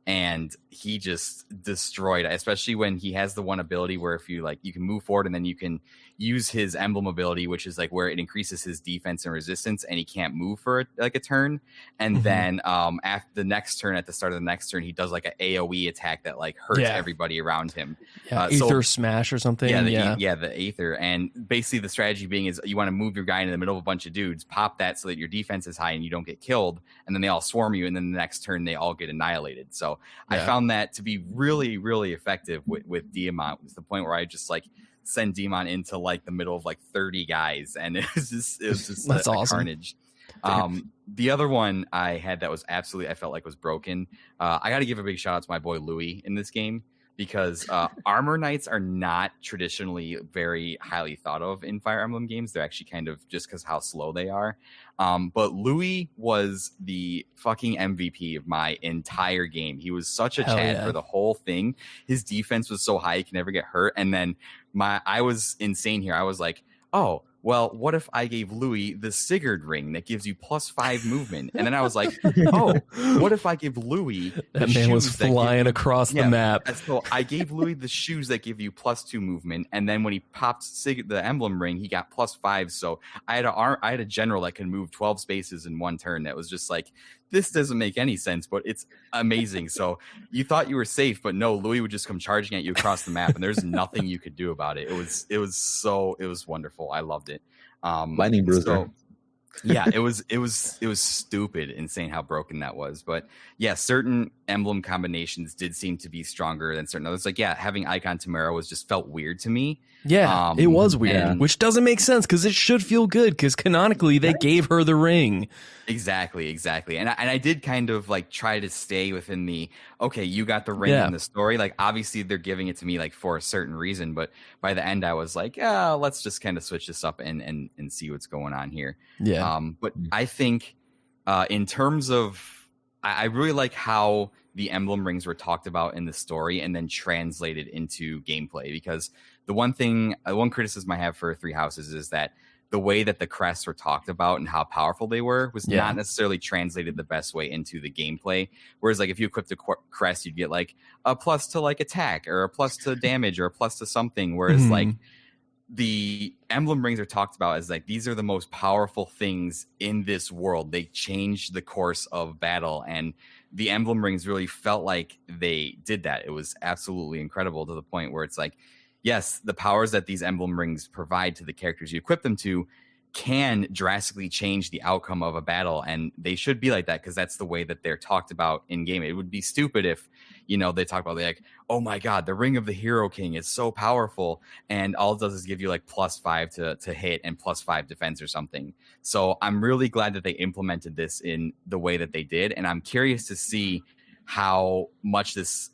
and he just destroyed, especially when he has the one ability where if you you can move forward and then you can use his emblem ability, which is like where it increases his defense and resistance, and he can't move for like a turn. And then after the next turn, at the start of the next turn, he does like an AoE attack that like hurts everybody around him. Aether smash or something. The Aether. And basically the strategy being is you want to move your guy into the middle of a bunch of dudes, pop that so that your defense is high and you don't get killed, and then they all swarm you, and then the next turn they all get annihilated. So I found that to be really, really effective with Diamant. It was the point where I just like send Diamant into like the middle of like 30 guys, and it was just that's awesome. Carnage. The other one I had that was absolutely, I felt like was broken. I got to give a big shout out to my boy Louis in this game, because armor knights are not traditionally very highly thought of in Fire Emblem games. They're actually kind of just because how slow they are. But Louis was the fucking MVP of my entire game. He was such a Chad for the whole thing. His defense was so high, he can never get hurt. And then I was insane here. I was like, oh, well, what if I gave Louis the Sigurd ring that gives you +5 movement? And then I was like, oh, what if I give Louis the that man was flying across the map. So I gave Louis the shoes that give you +2 movement, and then when he popped the emblem ring, he got +5. So I had a general that can move 12 spaces in one turn. That was just like, this doesn't make any sense, but it's amazing. So you thought you were safe, but no, Louis would just come charging at you across the map, and there's nothing you could do about it. It was wonderful. I loved it. Lightning Bruiser. So, yeah, it was stupid, insane how broken that was. But yeah, certain emblem combinations did seem to be stronger than certain others. Like, yeah, having Icon Tamara just felt weird to me. Yeah, it was weird, which doesn't make sense because it should feel good because canonically they gave her the ring. Exactly. And I did kind of like try to stay within the, okay, you got the ring in the story. Like, obviously they're giving it to me like for a certain reason, but by the end I was like, yeah, let's just kind of switch this up and see what's going on here. Yeah. But I think in terms of, I really like how the emblem rings were talked about in the story and then translated into gameplay. Because the one criticism I have for Three Houses is that the way that the crests were talked about and how powerful they were was not necessarily translated the best way into the gameplay. Whereas like if you equipped a crest, you'd get like a plus to like attack or a plus to damage or a plus to something. Whereas like the emblem rings are talked about as like, these are the most powerful things in this world. They change the course of battle, and the emblem rings really felt like they did that. It was absolutely incredible, to the point where it's like, yes, the powers that these emblem rings provide to the characters you equip them to can drastically change the outcome of a battle, and they should be like that because that's the way that they're talked about in game. It would be stupid if, they talk about like, oh my god, the Ring of the Hero King is so powerful, and all it does is give you like +5 to hit and +5 defense or something. So I'm really glad that they implemented this in the way that they did, and I'm curious to see how much this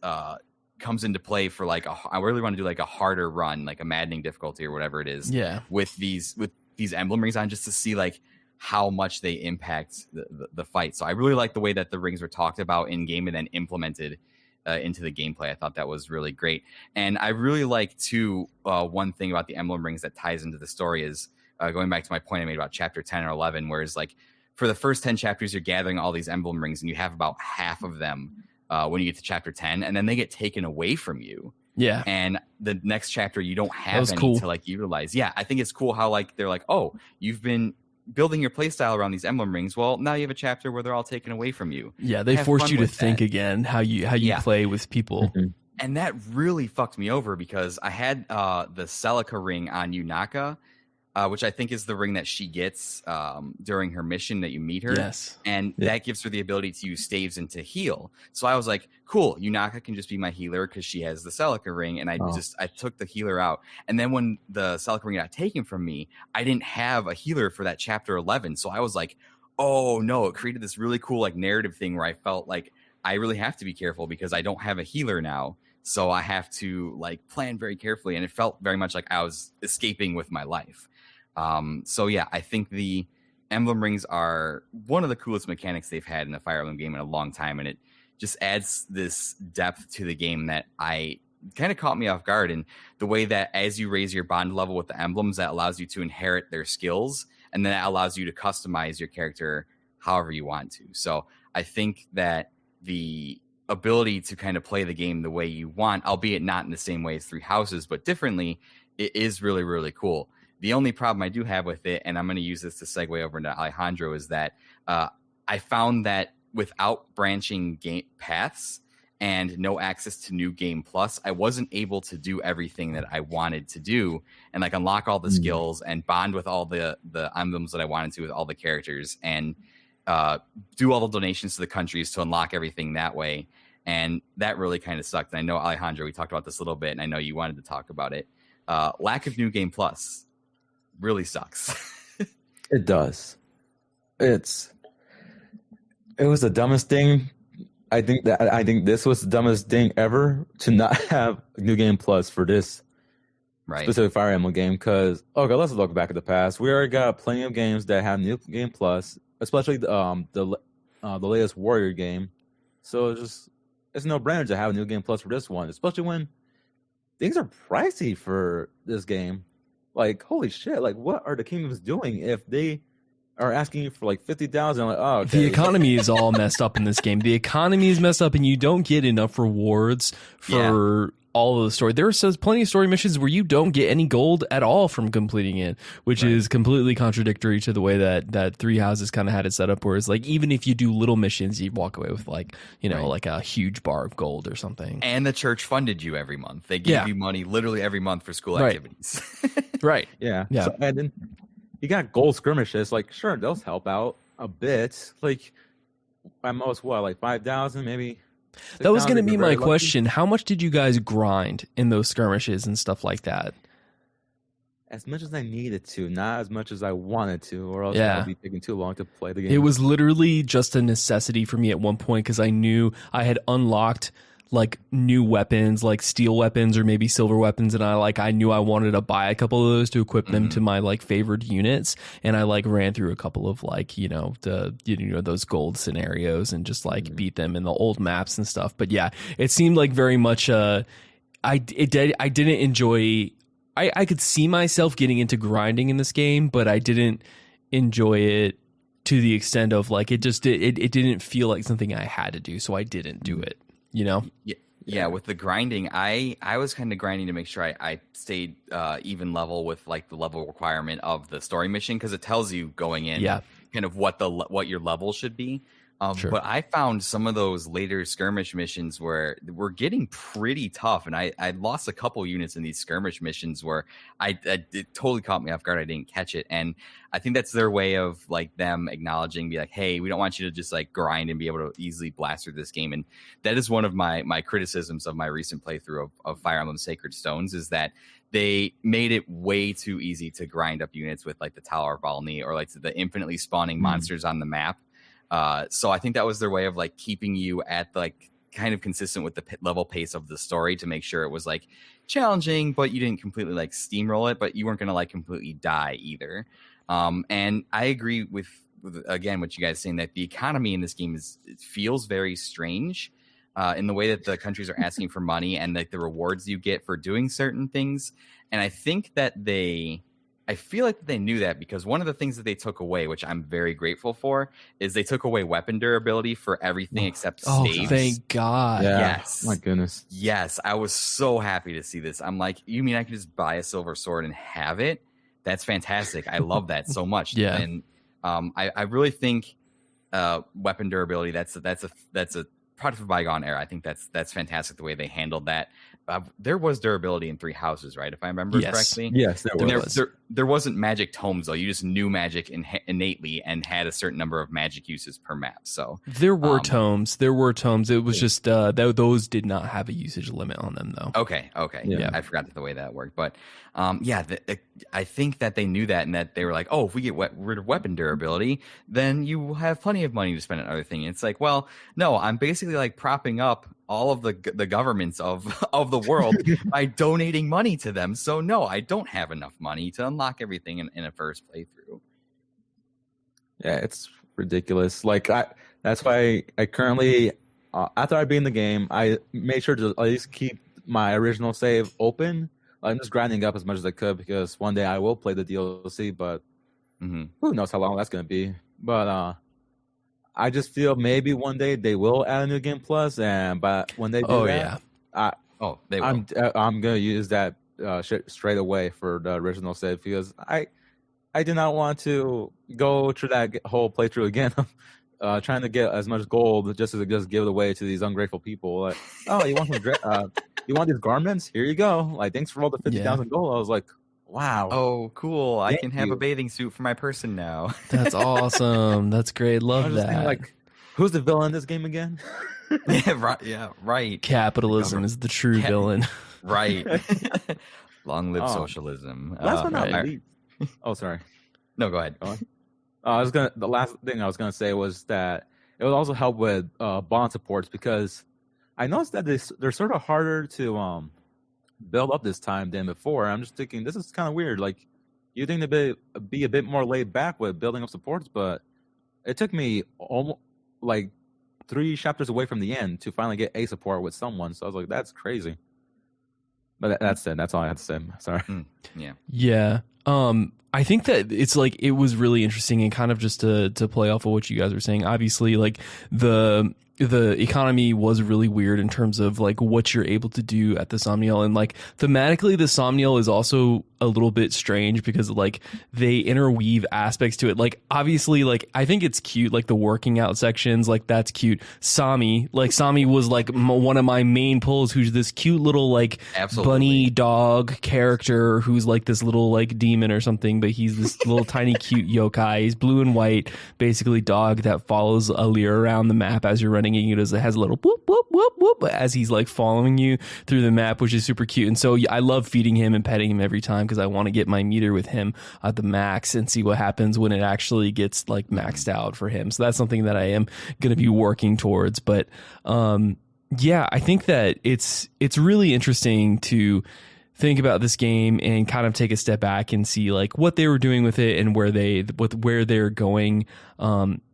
comes into play for like I really want to do like a harder run, like a maddening difficulty or whatever it is. Yeah. With these emblem rings on, just to see like how much they impact the fight. So I really like the way that the rings were talked about in game and then implemented into the gameplay. I thought that was really great. And I really like too, one thing about the emblem rings that ties into the story is going back to my point I made about chapter 10 or 11, whereas like for the first 10 chapters, you're gathering all these emblem rings and you have about half of them when you get to chapter 10, and then they get taken away from you. Yeah. And the next chapter, you don't have any to like utilize. Yeah. I think it's cool how like, they're like, oh, you've been building your playstyle around these emblem rings. Well, now you have a chapter where they're all taken away from you. Yeah. They forced you to think again how you play with people. Mm-hmm. And that really fucked me over because I had the Celica ring on Yunaka, which I think is the ring that she gets during her mission that you meet her. Yes. And that gives her the ability to use staves and to heal. So I was like, cool, Yunaka can just be my healer because she has the Celica ring. And I took the healer out. And then when the Celica ring got taken from me, I didn't have a healer for that chapter 11. So I was like, oh no, it created this really cool like narrative thing where I felt like I really have to be careful because I don't have a healer now. So I have to like plan very carefully. And it felt very much like I was escaping with my life. So yeah, I think the emblem rings are one of the coolest mechanics they've had in a Fire Emblem game in a long time, and it just adds this depth to the game that I kind of caught me off guard. And the way that as you raise your bond level with the emblems, that allows you to inherit their skills, and then that allows you to customize your character however you want to. So I think that the ability to kind of play the game the way you want, albeit not in the same way as Three Houses, but differently, it is really, really cool. The only problem I do have with it, and I'm going to use this to segue over into Alejandro, is that I found that without branching game paths and no access to New Game Plus, I wasn't able to do everything that I wanted to do and like unlock all the skills and bond with all the emblems that I wanted to with all the characters and do all the donations to the countries to unlock everything that way. And that really kind of sucked. And I know, Alejandro, we talked about this a little bit, and I know you wanted to talk about it. Lack of New Game Plus really sucks. It does. It was the dumbest thing. I think this was the dumbest thing ever to not have New Game Plus for this specific Fire Emblem game. Because let's look back at the past. We already got plenty of games that have New Game Plus, especially the latest Warrior game. So it's no brainer to have a New Game Plus for this one, especially when things are pricey for this game. Like, holy shit, like, what are the kingdoms doing if they are asking you for like 50,000? Like, oh, okay. The economy is all messed up in this game. The economy is messed up, and you don't get enough rewards for all of the story. There are plenty of story missions where you don't get any gold at all from completing it, which is completely contradictory to the way that Three Houses kind of had it set up, where it's like, even if you do little missions, you walk away with like, like a huge bar of gold or something. And the church funded you every month. They gave you money literally every month for school activities. Right. Yeah. So, and then you got gold skirmishes. Like, sure, those help out a bit. Like, at most, like 5,000 maybe. That was going to be my question. How much did you guys grind in those skirmishes and stuff like that? As much as I needed to, not as much as I wanted to, or else it would be taking too long to play the game. It was literally just a necessity for me at one point because I knew I had unlocked like new weapons, like steel weapons or maybe silver weapons, and I knew I wanted to buy a couple of those to equip them to my like favored units, and I like ran through a couple of like those gold scenarios and just like beat them in the old maps and stuff. But yeah, it seemed like very much I didn't enjoy. I could see myself getting into grinding in this game, but I didn't enjoy it to the extent of like it didn't feel like something I had to do, so I didn't do it. Yeah, with the grinding, I was kind of grinding to make sure I stayed even level with like the level requirement of the story mission, because it tells you going in kind of what your level should be. Sure. But I found some of those later skirmish missions were getting pretty tough, and I lost a couple units in these skirmish missions where it totally caught me off guard. I didn't catch it, and I think that's their way of like them acknowledging, be like, hey, we don't want you to just like grind and be able to easily blast through this game. And that is one of my criticisms of my recent playthrough of Fire Emblem Sacred Stones, is that they made it way too easy to grind up units with like the Tower of Valny or like the infinitely spawning monsters on the map. So I think that was their way of like keeping you at like kind of consistent with the level pace of the story, to make sure it was like challenging, but you didn't completely like steamroll it, but you weren't going to like completely die either. And I agree with again what you guys saying, that the economy in this game it feels very strange in the way that the countries are asking for money and like the rewards you get for doing certain things. And I think that I feel like they knew that, because one of the things that they took away, which I'm very grateful for, is they took away weapon durability for everything except saves. Oh, thank God. Yeah. Yes. My goodness. Yes. I was so happy to see this. I'm like, you mean I can just buy a silver sword and have it? That's fantastic. I love that so much. Yeah. And I really think weapon durability, that's a product of bygone era. I think that's fantastic the way they handled that. There was durability in Three Houses, right? If I remember correctly. Yes, there wasn't magic tomes though. You just knew magic innately and had a certain number of magic uses per map. So there were tomes. It was just those did not have a usage limit on them though. Okay. Yeah, I forgot the way that worked, but I think that they knew that, and that they were like, oh, if we get rid of weapon durability, then you have plenty of money to spend on other things. It's like, well, no, I'm basically like propping up all of the governments of the world by donating money to them. So no, I don't have enough money to unlock everything in a first playthrough. Yeah, it's ridiculous. Like that's why I currently, after I beat the game, I made sure to at least keep my original save open. I'm just grinding up as much as I could, because one day I will play the DLC, but who knows how long that's going to be. But I just feel maybe one day they will add a new game plus, but when they do they will. I'm going to use that shit straight away for the original save, because I did not want to go through that whole playthrough again. Trying to get as much gold just to just give it away to these ungrateful people. Like, oh, you want you want these garments? Here you go. Like, thanks for all the 50,000 gold. I was like, wow. Oh, cool. I can have a bathing suit for my person now. That's awesome. That's great. Love that. Thinking, like, who's the villain in this game again? Yeah, right. Capitalism is the true villain. Right. Long live socialism. Last but not least. Oh, sorry. No, go ahead. The last thing I was gonna say was that it would also help with bond supports, because I noticed that they're sort of harder to build up this time than before. I'm just thinking this is kind of weird. Like, you think to be a bit more laid back with building up supports, but it took me almost like 3 chapters away from the end to finally get a support with someone. So I was like, that's crazy. But that's it. That's all I had to say. Sorry. Yeah. I think that it's like, it was really interesting, and kind of just to play off of what you guys were saying. Obviously, like the economy was really weird in terms of like what you're able to do at the Somniel, and like thematically the Somniel is also a little bit strange, because like they interweave aspects to it. Like, obviously, like I think it's cute, like the working out sections, like that's cute. Sami was like one of my main pulls, who's this cute little like bunny dog character who's like this little like demon or something, but he's this little tiny cute yokai. He's blue and white, basically dog that follows Alir around the map as you're running, and it has a little whoop whoop whoop whoop as he's like following you through the map, which is super cute. And so I love feeding him and petting him every time, because I want to get my meter with him at the max and see what happens when it actually gets like maxed out for him. So that's something that I am going to be working towards. But Yeah, I think that it's really interesting to think about this game and kind of take a step back and see like what they were doing with it and where they're going.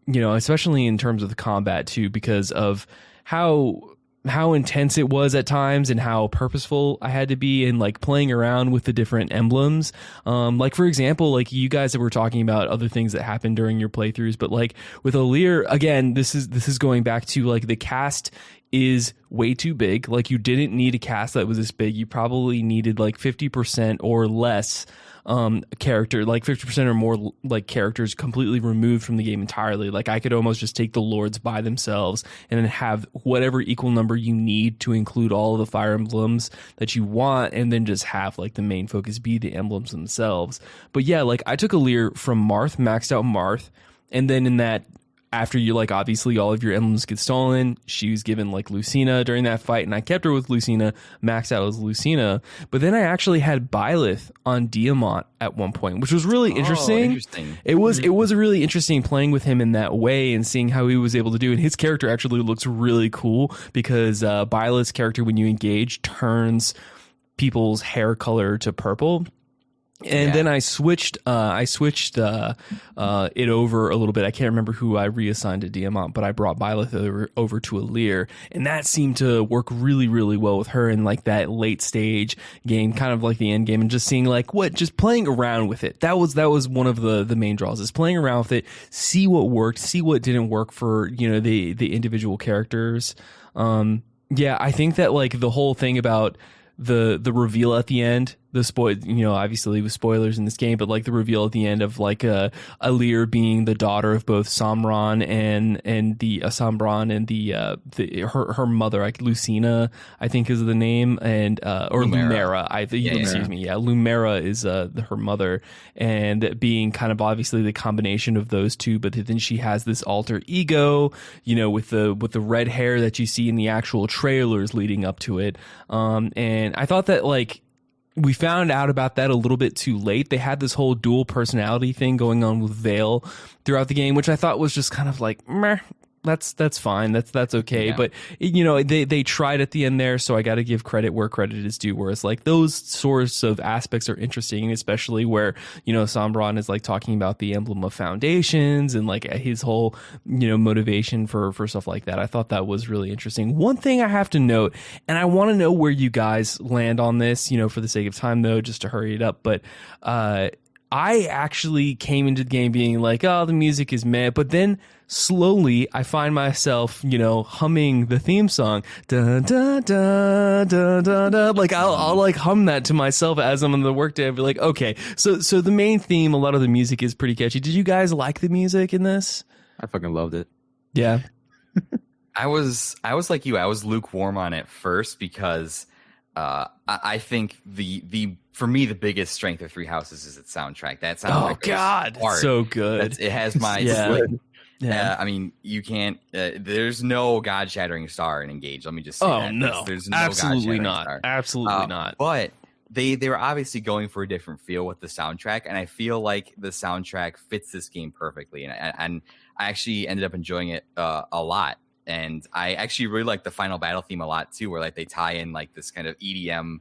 Especially in terms of the combat too, because of how intense it was at times and how purposeful I had to be in like playing around with the different emblems. Like for example, like you guys that were talking about other things that happened during your playthroughs, but like with Alear, again, this is going back to like the cast is way too big. Like you didn't need a cast that was this big. You probably needed like 50% or less character, like 50% or more like characters completely removed from the game entirely. Like I could almost just take the lords by themselves and then have whatever equal number you need to include all of the Fire Emblems that you want, and then just have like the main focus be the emblems themselves. But yeah, like I took Alear from Marth, maxed out Marth, and then in that, after you like obviously all of your emblems get stolen, she was given like Lucina during that fight, and I kept her with Lucina, maxed out as Lucina. But then I actually had Byleth on Diamant at one point, which was really interesting. It was really interesting playing with him in that way and seeing how he was able to do it. His character actually looks really cool because Byleth's character, when you engage, turns people's hair color to purple. And then I switched it over a little bit. I can't remember who I reassigned to Diamant, but I brought Byleth over to Alear, and that seemed to work really, really well with her in like that late stage game, kind of like the end game, and just seeing like just playing around with it. That was one of the main draws, is playing around with it, see what worked, see what didn't work for, the individual characters. I think that like the whole thing about the reveal at the end, obviously with spoilers in this game, but like the reveal at the end of like Alear being the daughter of both Samran and the Sambran and her mother, like Lucina, I think is the name, and or Lumera. Lumera is her mother, and being kind of obviously the combination of those two, but then she has this alter ego, with the red hair that you see in the actual trailers leading up to it, and I thought that like we found out about that a little bit too late. They had this whole dual personality thing going on with Vale throughout the game, which I thought was just kind of like, meh. That's fine. That's okay. Yeah. But they tried at the end there, so I got to give credit where credit is due. Whereas like those sorts of aspects are interesting, especially where Sambran is like talking about the emblem of foundations and like his whole motivation for stuff like that. I thought that was really interesting. One thing I have to note, and I want to know where you guys land on this, for the sake of time though, just to hurry it up, but I actually came into the game being like, oh, the music is meh, but then slowly I find myself, humming the theme song. Da, da, da, da, da, da. Like I'll like hum that to myself as I'm on the workday. I'll be like, okay, so the main theme, a lot of the music is pretty catchy. Did you guys like the music in this? I fucking loved it. Yeah. I was like you. I was lukewarm on it first because I think for me the biggest strength of Three Houses is its soundtrack. That soundtrack, so good. It has my yeah. I mean, you can't. There's no God-shattering star in Engage. Let me just say that. No, there's no absolutely not. Star. Absolutely not. But they were obviously going for a different feel with the soundtrack, and I feel like the soundtrack fits this game perfectly. And I actually ended up enjoying it a lot. And I actually really like the final battle theme a lot too, where like they tie in like this kind of EDM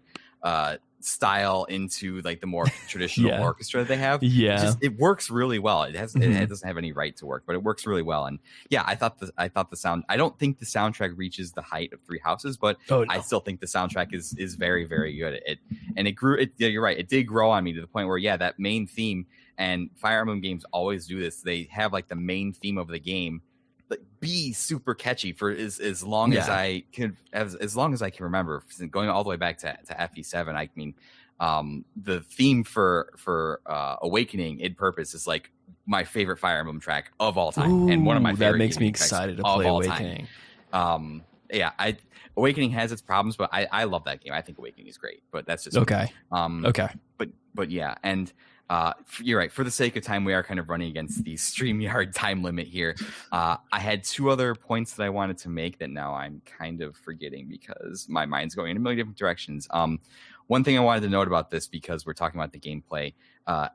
style into like the more traditional orchestra that they have. Yeah, it works really well. It doesn't have any right to work, but it works really well. And yeah, I thought the sound. I don't think the soundtrack reaches the height of Three Houses, but I still think the soundtrack is very, very good. It grew. Yeah, you're right. It did grow on me to the point where that main theme, and Fire Emblem games always do this. They have like the main theme of the game be super catchy for as long as I can, as long as I can remember, going all the way back to FE7. I mean, the theme for Awakening Id Purpose is like my favorite Fire Emblem track of all time, and one of my favorite. That makes me excited to play Awakening. Awakening has its problems, but I love that game. I think Awakening is great, but that's just okay. But yeah, and you're right. For the sake of time, we are kind of running against the StreamYard time limit here. I had two other points that I wanted to make that now I'm kind of forgetting because my mind's going in a million different directions. One thing I wanted to note about this, because we're talking about the gameplay,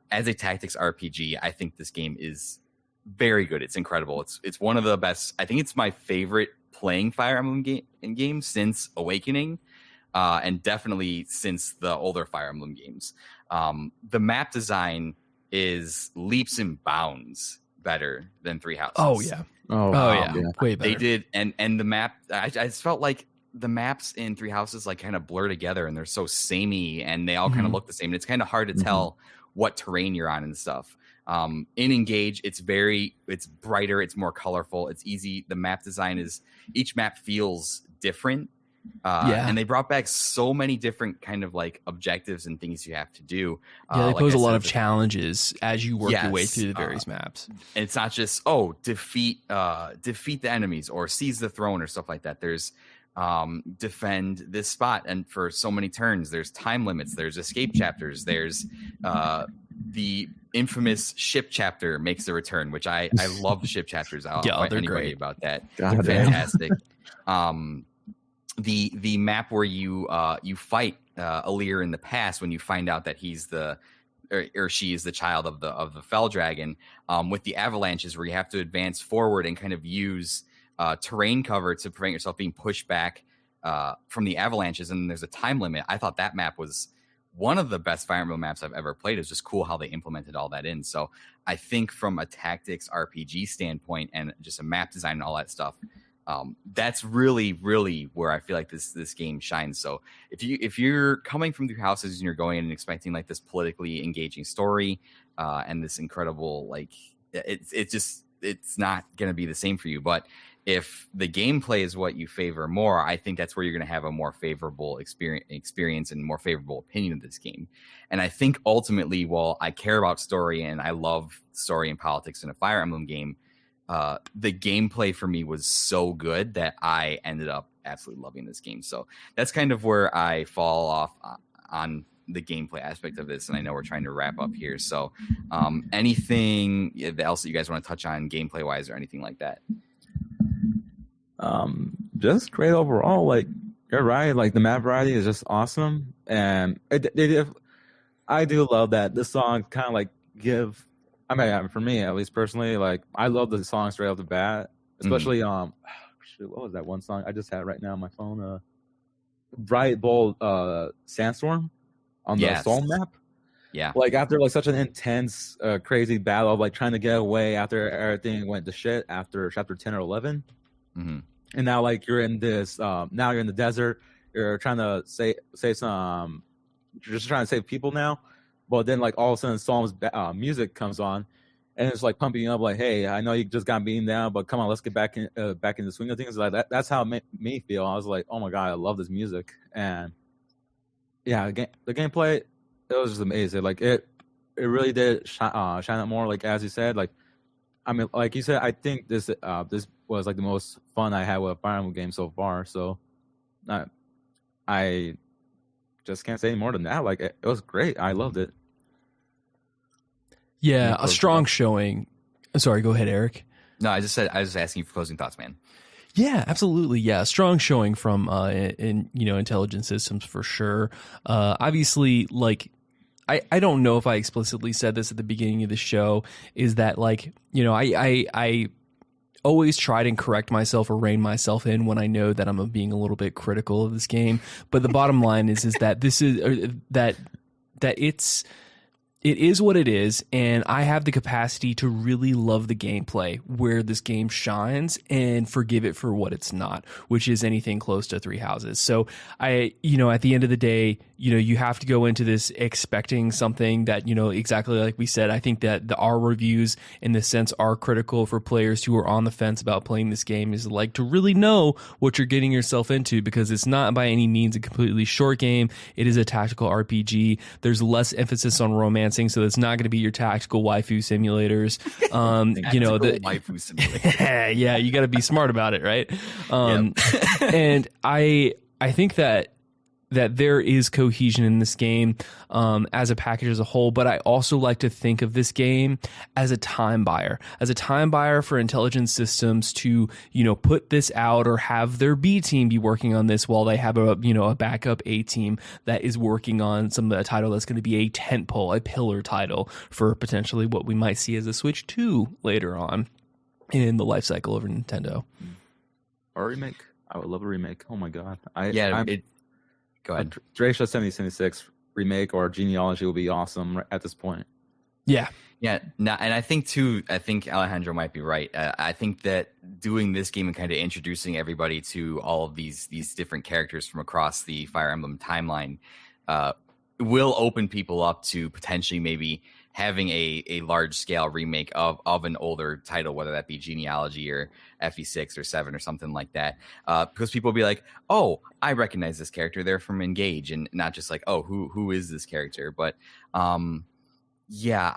as a tactics RPG, I think this game is very good. It's incredible. It's one of the best. I think it's my favorite playing Fire Emblem games since Awakening, and definitely since the older Fire Emblem games. The map design is leaps and bounds better than Three Houses. Oh yeah. Way better. They did, and the map. I just felt like the maps in Three Houses like kind of blur together, and they're so samey, and they all kind of look the same. And it's kind of hard to tell what terrain you're on and stuff. In Engage, it's brighter, it's more colorful, it's easy. The map design is, each map feels different. And they brought back so many different kind of like objectives and things you have to do. They pose a lot of challenges as you work your way through the various maps. And it's not just defeat the enemies or seize the throne or stuff like that. There's defend this spot, and for so many turns, there's time limits, there's escape chapters, there's the infamous ship chapter makes a return, which I love the ship chapters. I'll fight anybody about that. They're fantastic. The map where you fight Alir in the past, when you find out that he's or she is the child of the Fell Dragon, with the avalanches, where you have to advance forward and kind of use terrain cover to prevent yourself being pushed back from the avalanches, and there's a time limit. I thought that map was one of the best Fire Emblem maps I've ever played. It's just cool how they implemented all that in. So I think from a tactics RPG standpoint and just a map design and all that stuff, that's really, really where I feel like this game shines. So if you're coming from Three Houses and you're going in and expecting like this politically engaging story and this incredible, like it's not going to be the same for you. But if the gameplay is what you favor more, I think that's where you're going to have a more favorable experience and more favorable opinion of this game. And I think ultimately, while I care about story and I love story and politics in a Fire Emblem game, the gameplay for me was so good that I ended up absolutely loving this game. So that's kind of where I fall off on the gameplay aspect of this. And I know we're trying to wrap up here. So anything else that you guys want to touch on gameplay wise or anything like that? Just great overall. Like, you're right, like the map variety is just awesome, and I do love that this song kind of like for me at least personally, like I love the song straight off the bat, especially what was that one song I just had right now on my phone, Bright Bold Sandstorm on the Storm map. Yeah, like after like such an intense crazy battle of like trying to get away after everything went to shit after chapter 10 or 11. And now like you're in this now you're in the desert, you're trying to say some, you're just trying to save people now, but then like all of a sudden Psalm's music comes on and it's like pumping you up, like, hey, I know you just got beaten down, but come on, let's get back in the swing of things. Like that's how it made me feel. I was like, oh my god, I love this music. And yeah, the gameplay, it was just amazing. Like it really did shine up more, like as you said. Like I mean, like you said, I think this was like the most fun I had with a Fire Emblem game so far. So I just can't say any more than that. Like it was great. I loved it. Yeah, a strong showing. Sorry, go ahead, Eric. No, I was just asking you for closing thoughts, man. Yeah, absolutely. Yeah, strong showing from Intelligent Systems for sure. Obviously, like I don't know if I explicitly said this at the beginning of the show, is that like, I always try to correct myself or rein myself in when I know that I'm being a little bit critical of this game. But the bottom line is that this is that it is what it is, and I have the capacity to really love the gameplay where this game shines and forgive it for what it's not, which is anything close to Three Houses. So at the end of the day, you have to go into this expecting something that, exactly like we said. I think that our reviews in this sense are critical for players who are on the fence about playing this game, is like to really know what you're getting yourself into, because it's not by any means a completely short game. It is a tactical RPG. There's less emphasis on romancing, so it's not going to be your tactical waifu simulators. Waifu simulator. Yeah, you got to be smart about it, right? And I think that there is cohesion in this game as a package as a whole, but I also like to think of this game as a time buyer for Intelligent Systems to, put this out or have their B team be working on this while they have a backup A team that is working on some of the title that's going to be a tentpole, a pillar title for potentially what we might see as a Switch 2 later on in the life cycle of Nintendo. or a remake. I would love a remake. Oh my god. Go ahead. Dracula 7076 remake or genealogy will be awesome at this point. Yeah. Yeah, and I think Alejandro might be right. I think that doing this game and kind of introducing everybody to all of these different characters from across the Fire Emblem timeline will open people up to potentially maybe having a large scale remake of an older title, whether that be Genealogy or FE6 or 7 or something like that. Because people will be like, oh, I recognize this character. They're from Engage, and not just like, oh, who is this character? But yeah,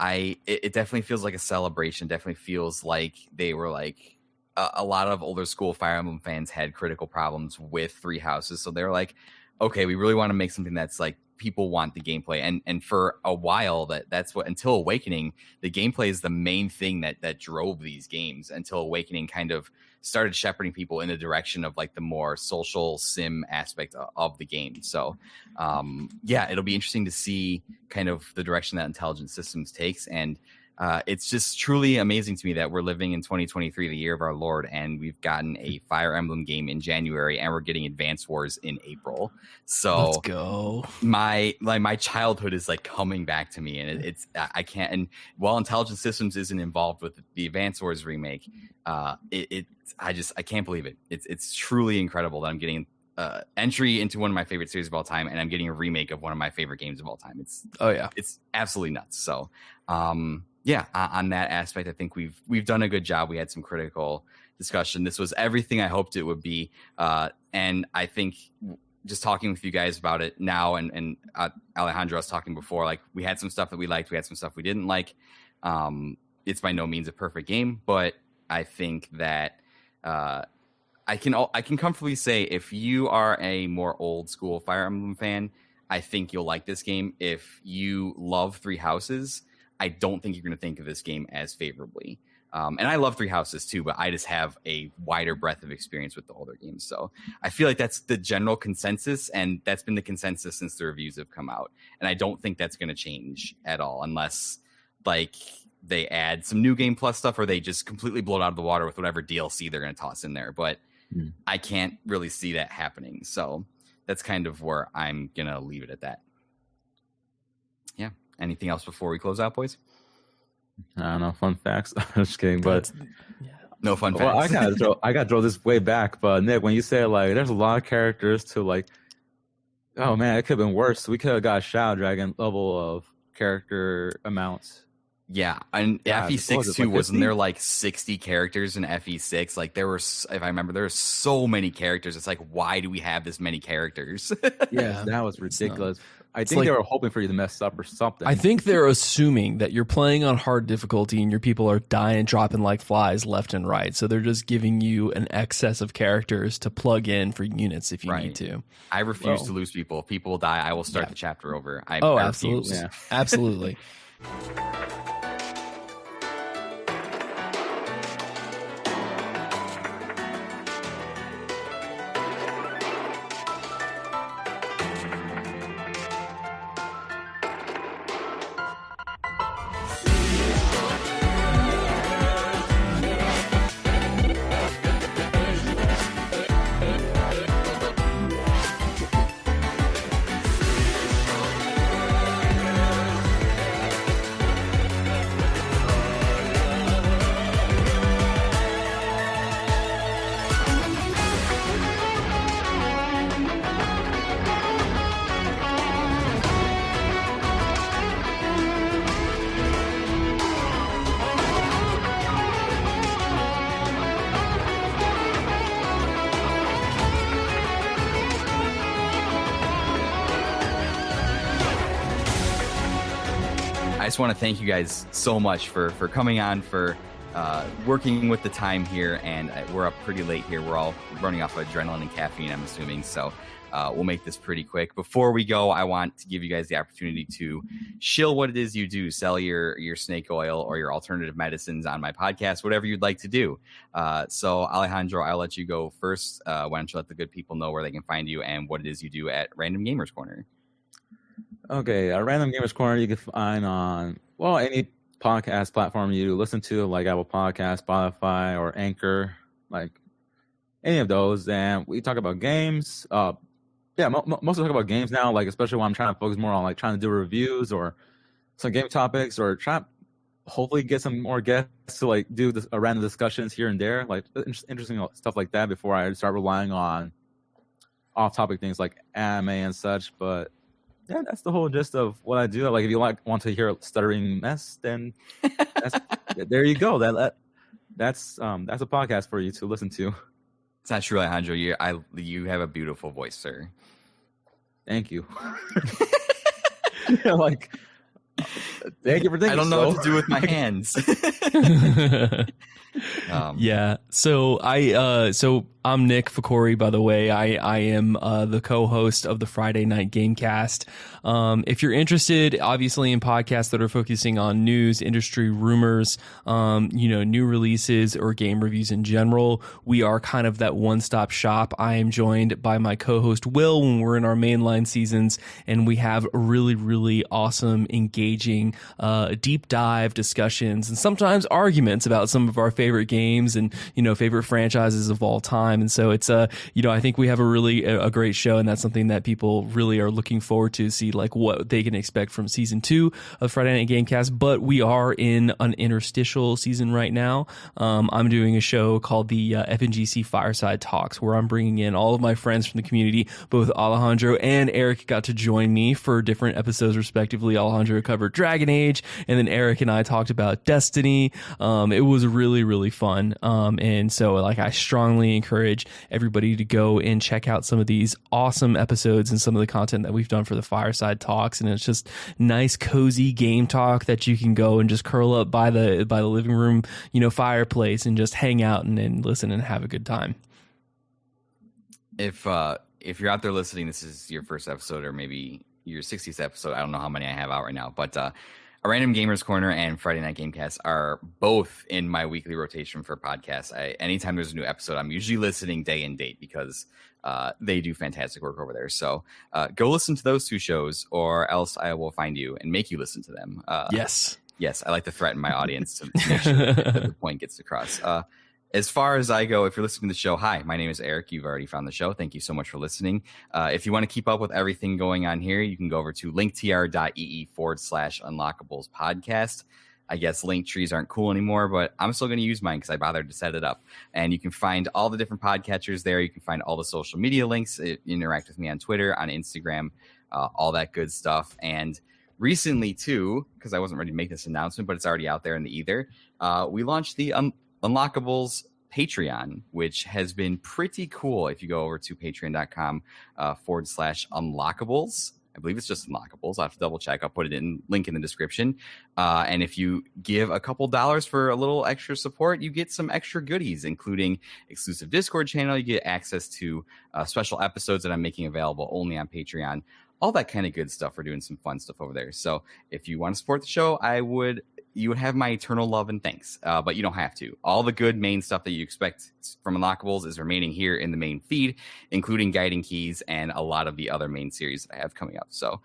it definitely feels like a celebration. Definitely feels like they were like a lot of older school Fire Emblem fans had critical problems with Three Houses, so they're like, okay, we really want to make something that's like people want the gameplay, and for a while that's what, until Awakening, the gameplay is the main thing that drove these games, until Awakening kind of started shepherding people in the direction of like the more social sim aspect of the game. So yeah, it'll be interesting to see kind of the direction that Intelligent Systems takes, and it's just truly amazing to me that we're living in 2023, the year of our Lord, and we've gotten a Fire Emblem game in January, and we're getting Advance Wars in April. So let's go. My childhood is like coming back to me, and I can't. And while Intelligent Systems isn't involved with the Advance Wars remake, I can't believe it. It's truly incredible that I'm getting entry into one of my favorite series of all time, and I'm getting a remake of one of my favorite games of all time. It's absolutely nuts. So yeah, on that aspect, I think we've done a good job. We had some critical discussion. This was everything I hoped it would be, and I think just talking with you guys about it now, and Alejandro was talking before, like we had some stuff that we liked, we had some stuff we didn't like. It's by no means a perfect game, but I think that I can comfortably say if you are a more old school Fire Emblem fan, I think you'll like this game. If you love Three Houses, I don't think you're going to think of this game as favorably. And I love Three Houses too, but I just have a wider breadth of experience with the older games. So I feel like that's the general consensus, and that's been the consensus since the reviews have come out. And I don't think that's going to change at all unless like they add some new game plus stuff, or they just completely blow it out of the water with whatever DLC they're going to toss in there. But I can't really see that happening. So that's kind of where I'm going to leave it at that. Yeah. Anything else before we close out, boys? I don't know. Fun facts. I'm just kidding, but no fun facts. Well, I got to throw this way back. But Nick, when you say like, there's a lot of characters to like, oh man, it could have been worse. We could have got a Shadow Dragon level of character amounts. Yeah, and FE6 too, wasn't there like 60 characters in FE6? Like there were, if I remember, there were so many characters. It's like, why do we have this many characters? Yeah, that was ridiculous. I think they were hoping for you to mess up or something. I think they're assuming that you're playing on hard difficulty and your people are dying, dropping like flies left and right. So they're just giving you an excess of characters to plug in for units if you need to. I refuse to lose people. If people die, I will start the chapter over. I absolutely. refuse. Yeah. Absolutely. I just want to thank you guys so much for coming on, for working with the time here, and we're up pretty late here. We're all running off adrenaline and caffeine, I'm assuming, so we'll make this pretty quick. Before we go, I want to give you guys the opportunity to shill what it is you do, sell your snake oil or your alternative medicines on my podcast, whatever you'd like to do. So Alejandro, I'll let you go first. Why don't you let the good people know where they can find you and what it is you do at Random Gamers Corner? Okay, Random Gamers Corner you can find on, any podcast platform you listen to, like Apple Podcasts, Spotify, or Anchor, like any of those, and we talk about games. Mostly talk about games now, like especially when I'm trying to focus more on like trying to do reviews or some game topics, or try hopefully get some more guests to like do random discussions here and there, like interesting stuff like that before I start relying on off-topic things like anime and such. But yeah, that's the whole gist of what I do. Like if you want to hear a stuttering mess, then there you go. That's a podcast for you to listen to. It's not true, Alejandro. You have a beautiful voice, sir. Thank you. Like, thank you for thinking. I don't know what to do with my hands. Yeah. So I'm Nick Fakori, by the way. I am the co-host of the Friday Night Gamecast. If you're interested, obviously, in podcasts that are focusing on news, industry rumors, new releases or game reviews in general, we are kind of that one-stop shop. I am joined by my co-host Will when we're in our mainline seasons, and we have really, really awesome, engaging, deep dive discussions and sometimes arguments about some of our favorite games and favorite franchises of all time. And so it's I think we have a great show, and that's something that people really are looking forward to see, like what they can expect from season 2 of Friday Night Gamecast. But we are in an interstitial season right now. I'm doing a show called the FNGC Fireside Talks, where I'm bringing in all of my friends from the community. Both Alejandro and Eric got to join me for different episodes respectively. Alejandro covered Dragon Age, and then Eric and I talked about Destiny. It was really, really fun. And so like I strongly encourage everybody to go and check out some of these awesome episodes and some of the content that we've done for the Fireside Talks. And it's just nice, cozy game talk that you can go and just curl up by the living room, fireplace and just hang out and listen and have a good time. If you're out there listening, this is your first episode or maybe your 60th episode. I don't know how many I have out right now, but a Random Gamers Corner and Friday Night Gamecast are both in my weekly rotation for podcasts. Anytime there's a new episode, I'm usually listening day and date because they do fantastic work over there. So go listen to those two shows, or else I will find you and make you listen to them. Yes, I like to threaten my audience to make sure that the point gets across. As far as I go, if you're listening to the show, hi, my name is Eric. You've already found the show. Thank you so much for listening. If you want to keep up with everything going on here, you can go over to linktr.ee/Unlockables podcast. I guess link trees aren't cool anymore, but I'm still going to use mine because I bothered to set it up. And you can find all the different podcatchers there. You can find all the social media links. Interact with me on Twitter, on Instagram, all that good stuff. And recently, too, because I wasn't ready to make this announcement, but it's already out there in the ether, we launched the Unlockables Patreon, which has been pretty cool. If you go over to patreon.com/Unlockables, I believe it's just Unlockables. I'll have to double check. I'll put it in link in the description. And if you give a couple dollars for a little extra support, you get some extra goodies, including exclusive Discord channel. You get access to special episodes that I'm making available only on Patreon. All that kind of good stuff. We're doing some fun stuff over there. So if you want to support the show, you would have my eternal love and thanks, but you don't have to. All the good main stuff that you expect from Unlockables is remaining here in the main feed, including Guiding Keys and a lot of the other main series that I have coming up. So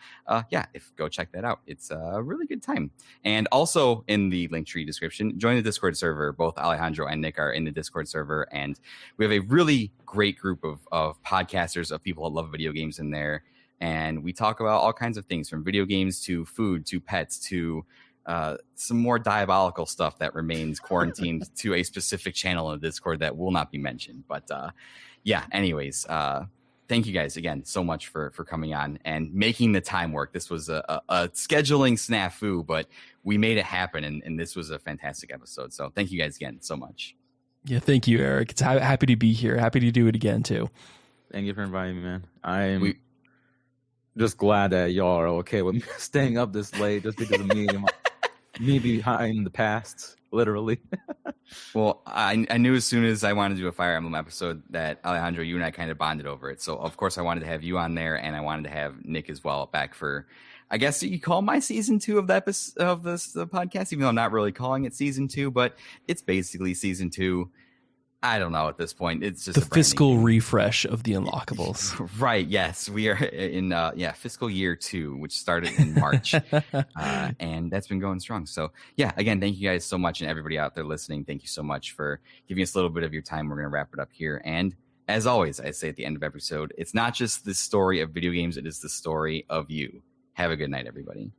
go check that out. It's a really good time. And also in the Linktree description, join the Discord server. Both Alejandro and Nick are in the Discord server, and we have a really great group of podcasters, of people that love video games in there. And we talk about all kinds of things, from video games to food to pets to some more diabolical stuff that remains quarantined to a specific channel in the Discord that will not be mentioned. But anyways, thank you guys again so much for coming on and making the time work. This was a scheduling snafu, but we made it happen, and this was a fantastic episode. So thank you guys again so much. Yeah, thank you, Eric. It's happy to be here. Happy to do it again too. Thank you for inviting me, man. I'm just glad that y'all are okay with me staying up this late just because of me behind the past, literally. Well, I knew as soon as I wanted to do a Fire Emblem episode that Alejandro, you and I kind of bonded over it. So of course I wanted to have you on there, and I wanted to have Nick as well back for, I guess you call my season 2 of the podcast, even though I'm not really calling it season 2, but it's basically season 2. I don't know at this point. It's just the fiscal refresh of the Unlockables. Right. Yes. We are in fiscal year 2, which started in March. And that's been going strong. So again, thank you guys so much. And everybody out there listening, thank you so much for giving us a little bit of your time. We're going to wrap it up here. And As always, I say at the end of every episode, it's not just the story of video games, it is the story of you. Have a good night, everybody.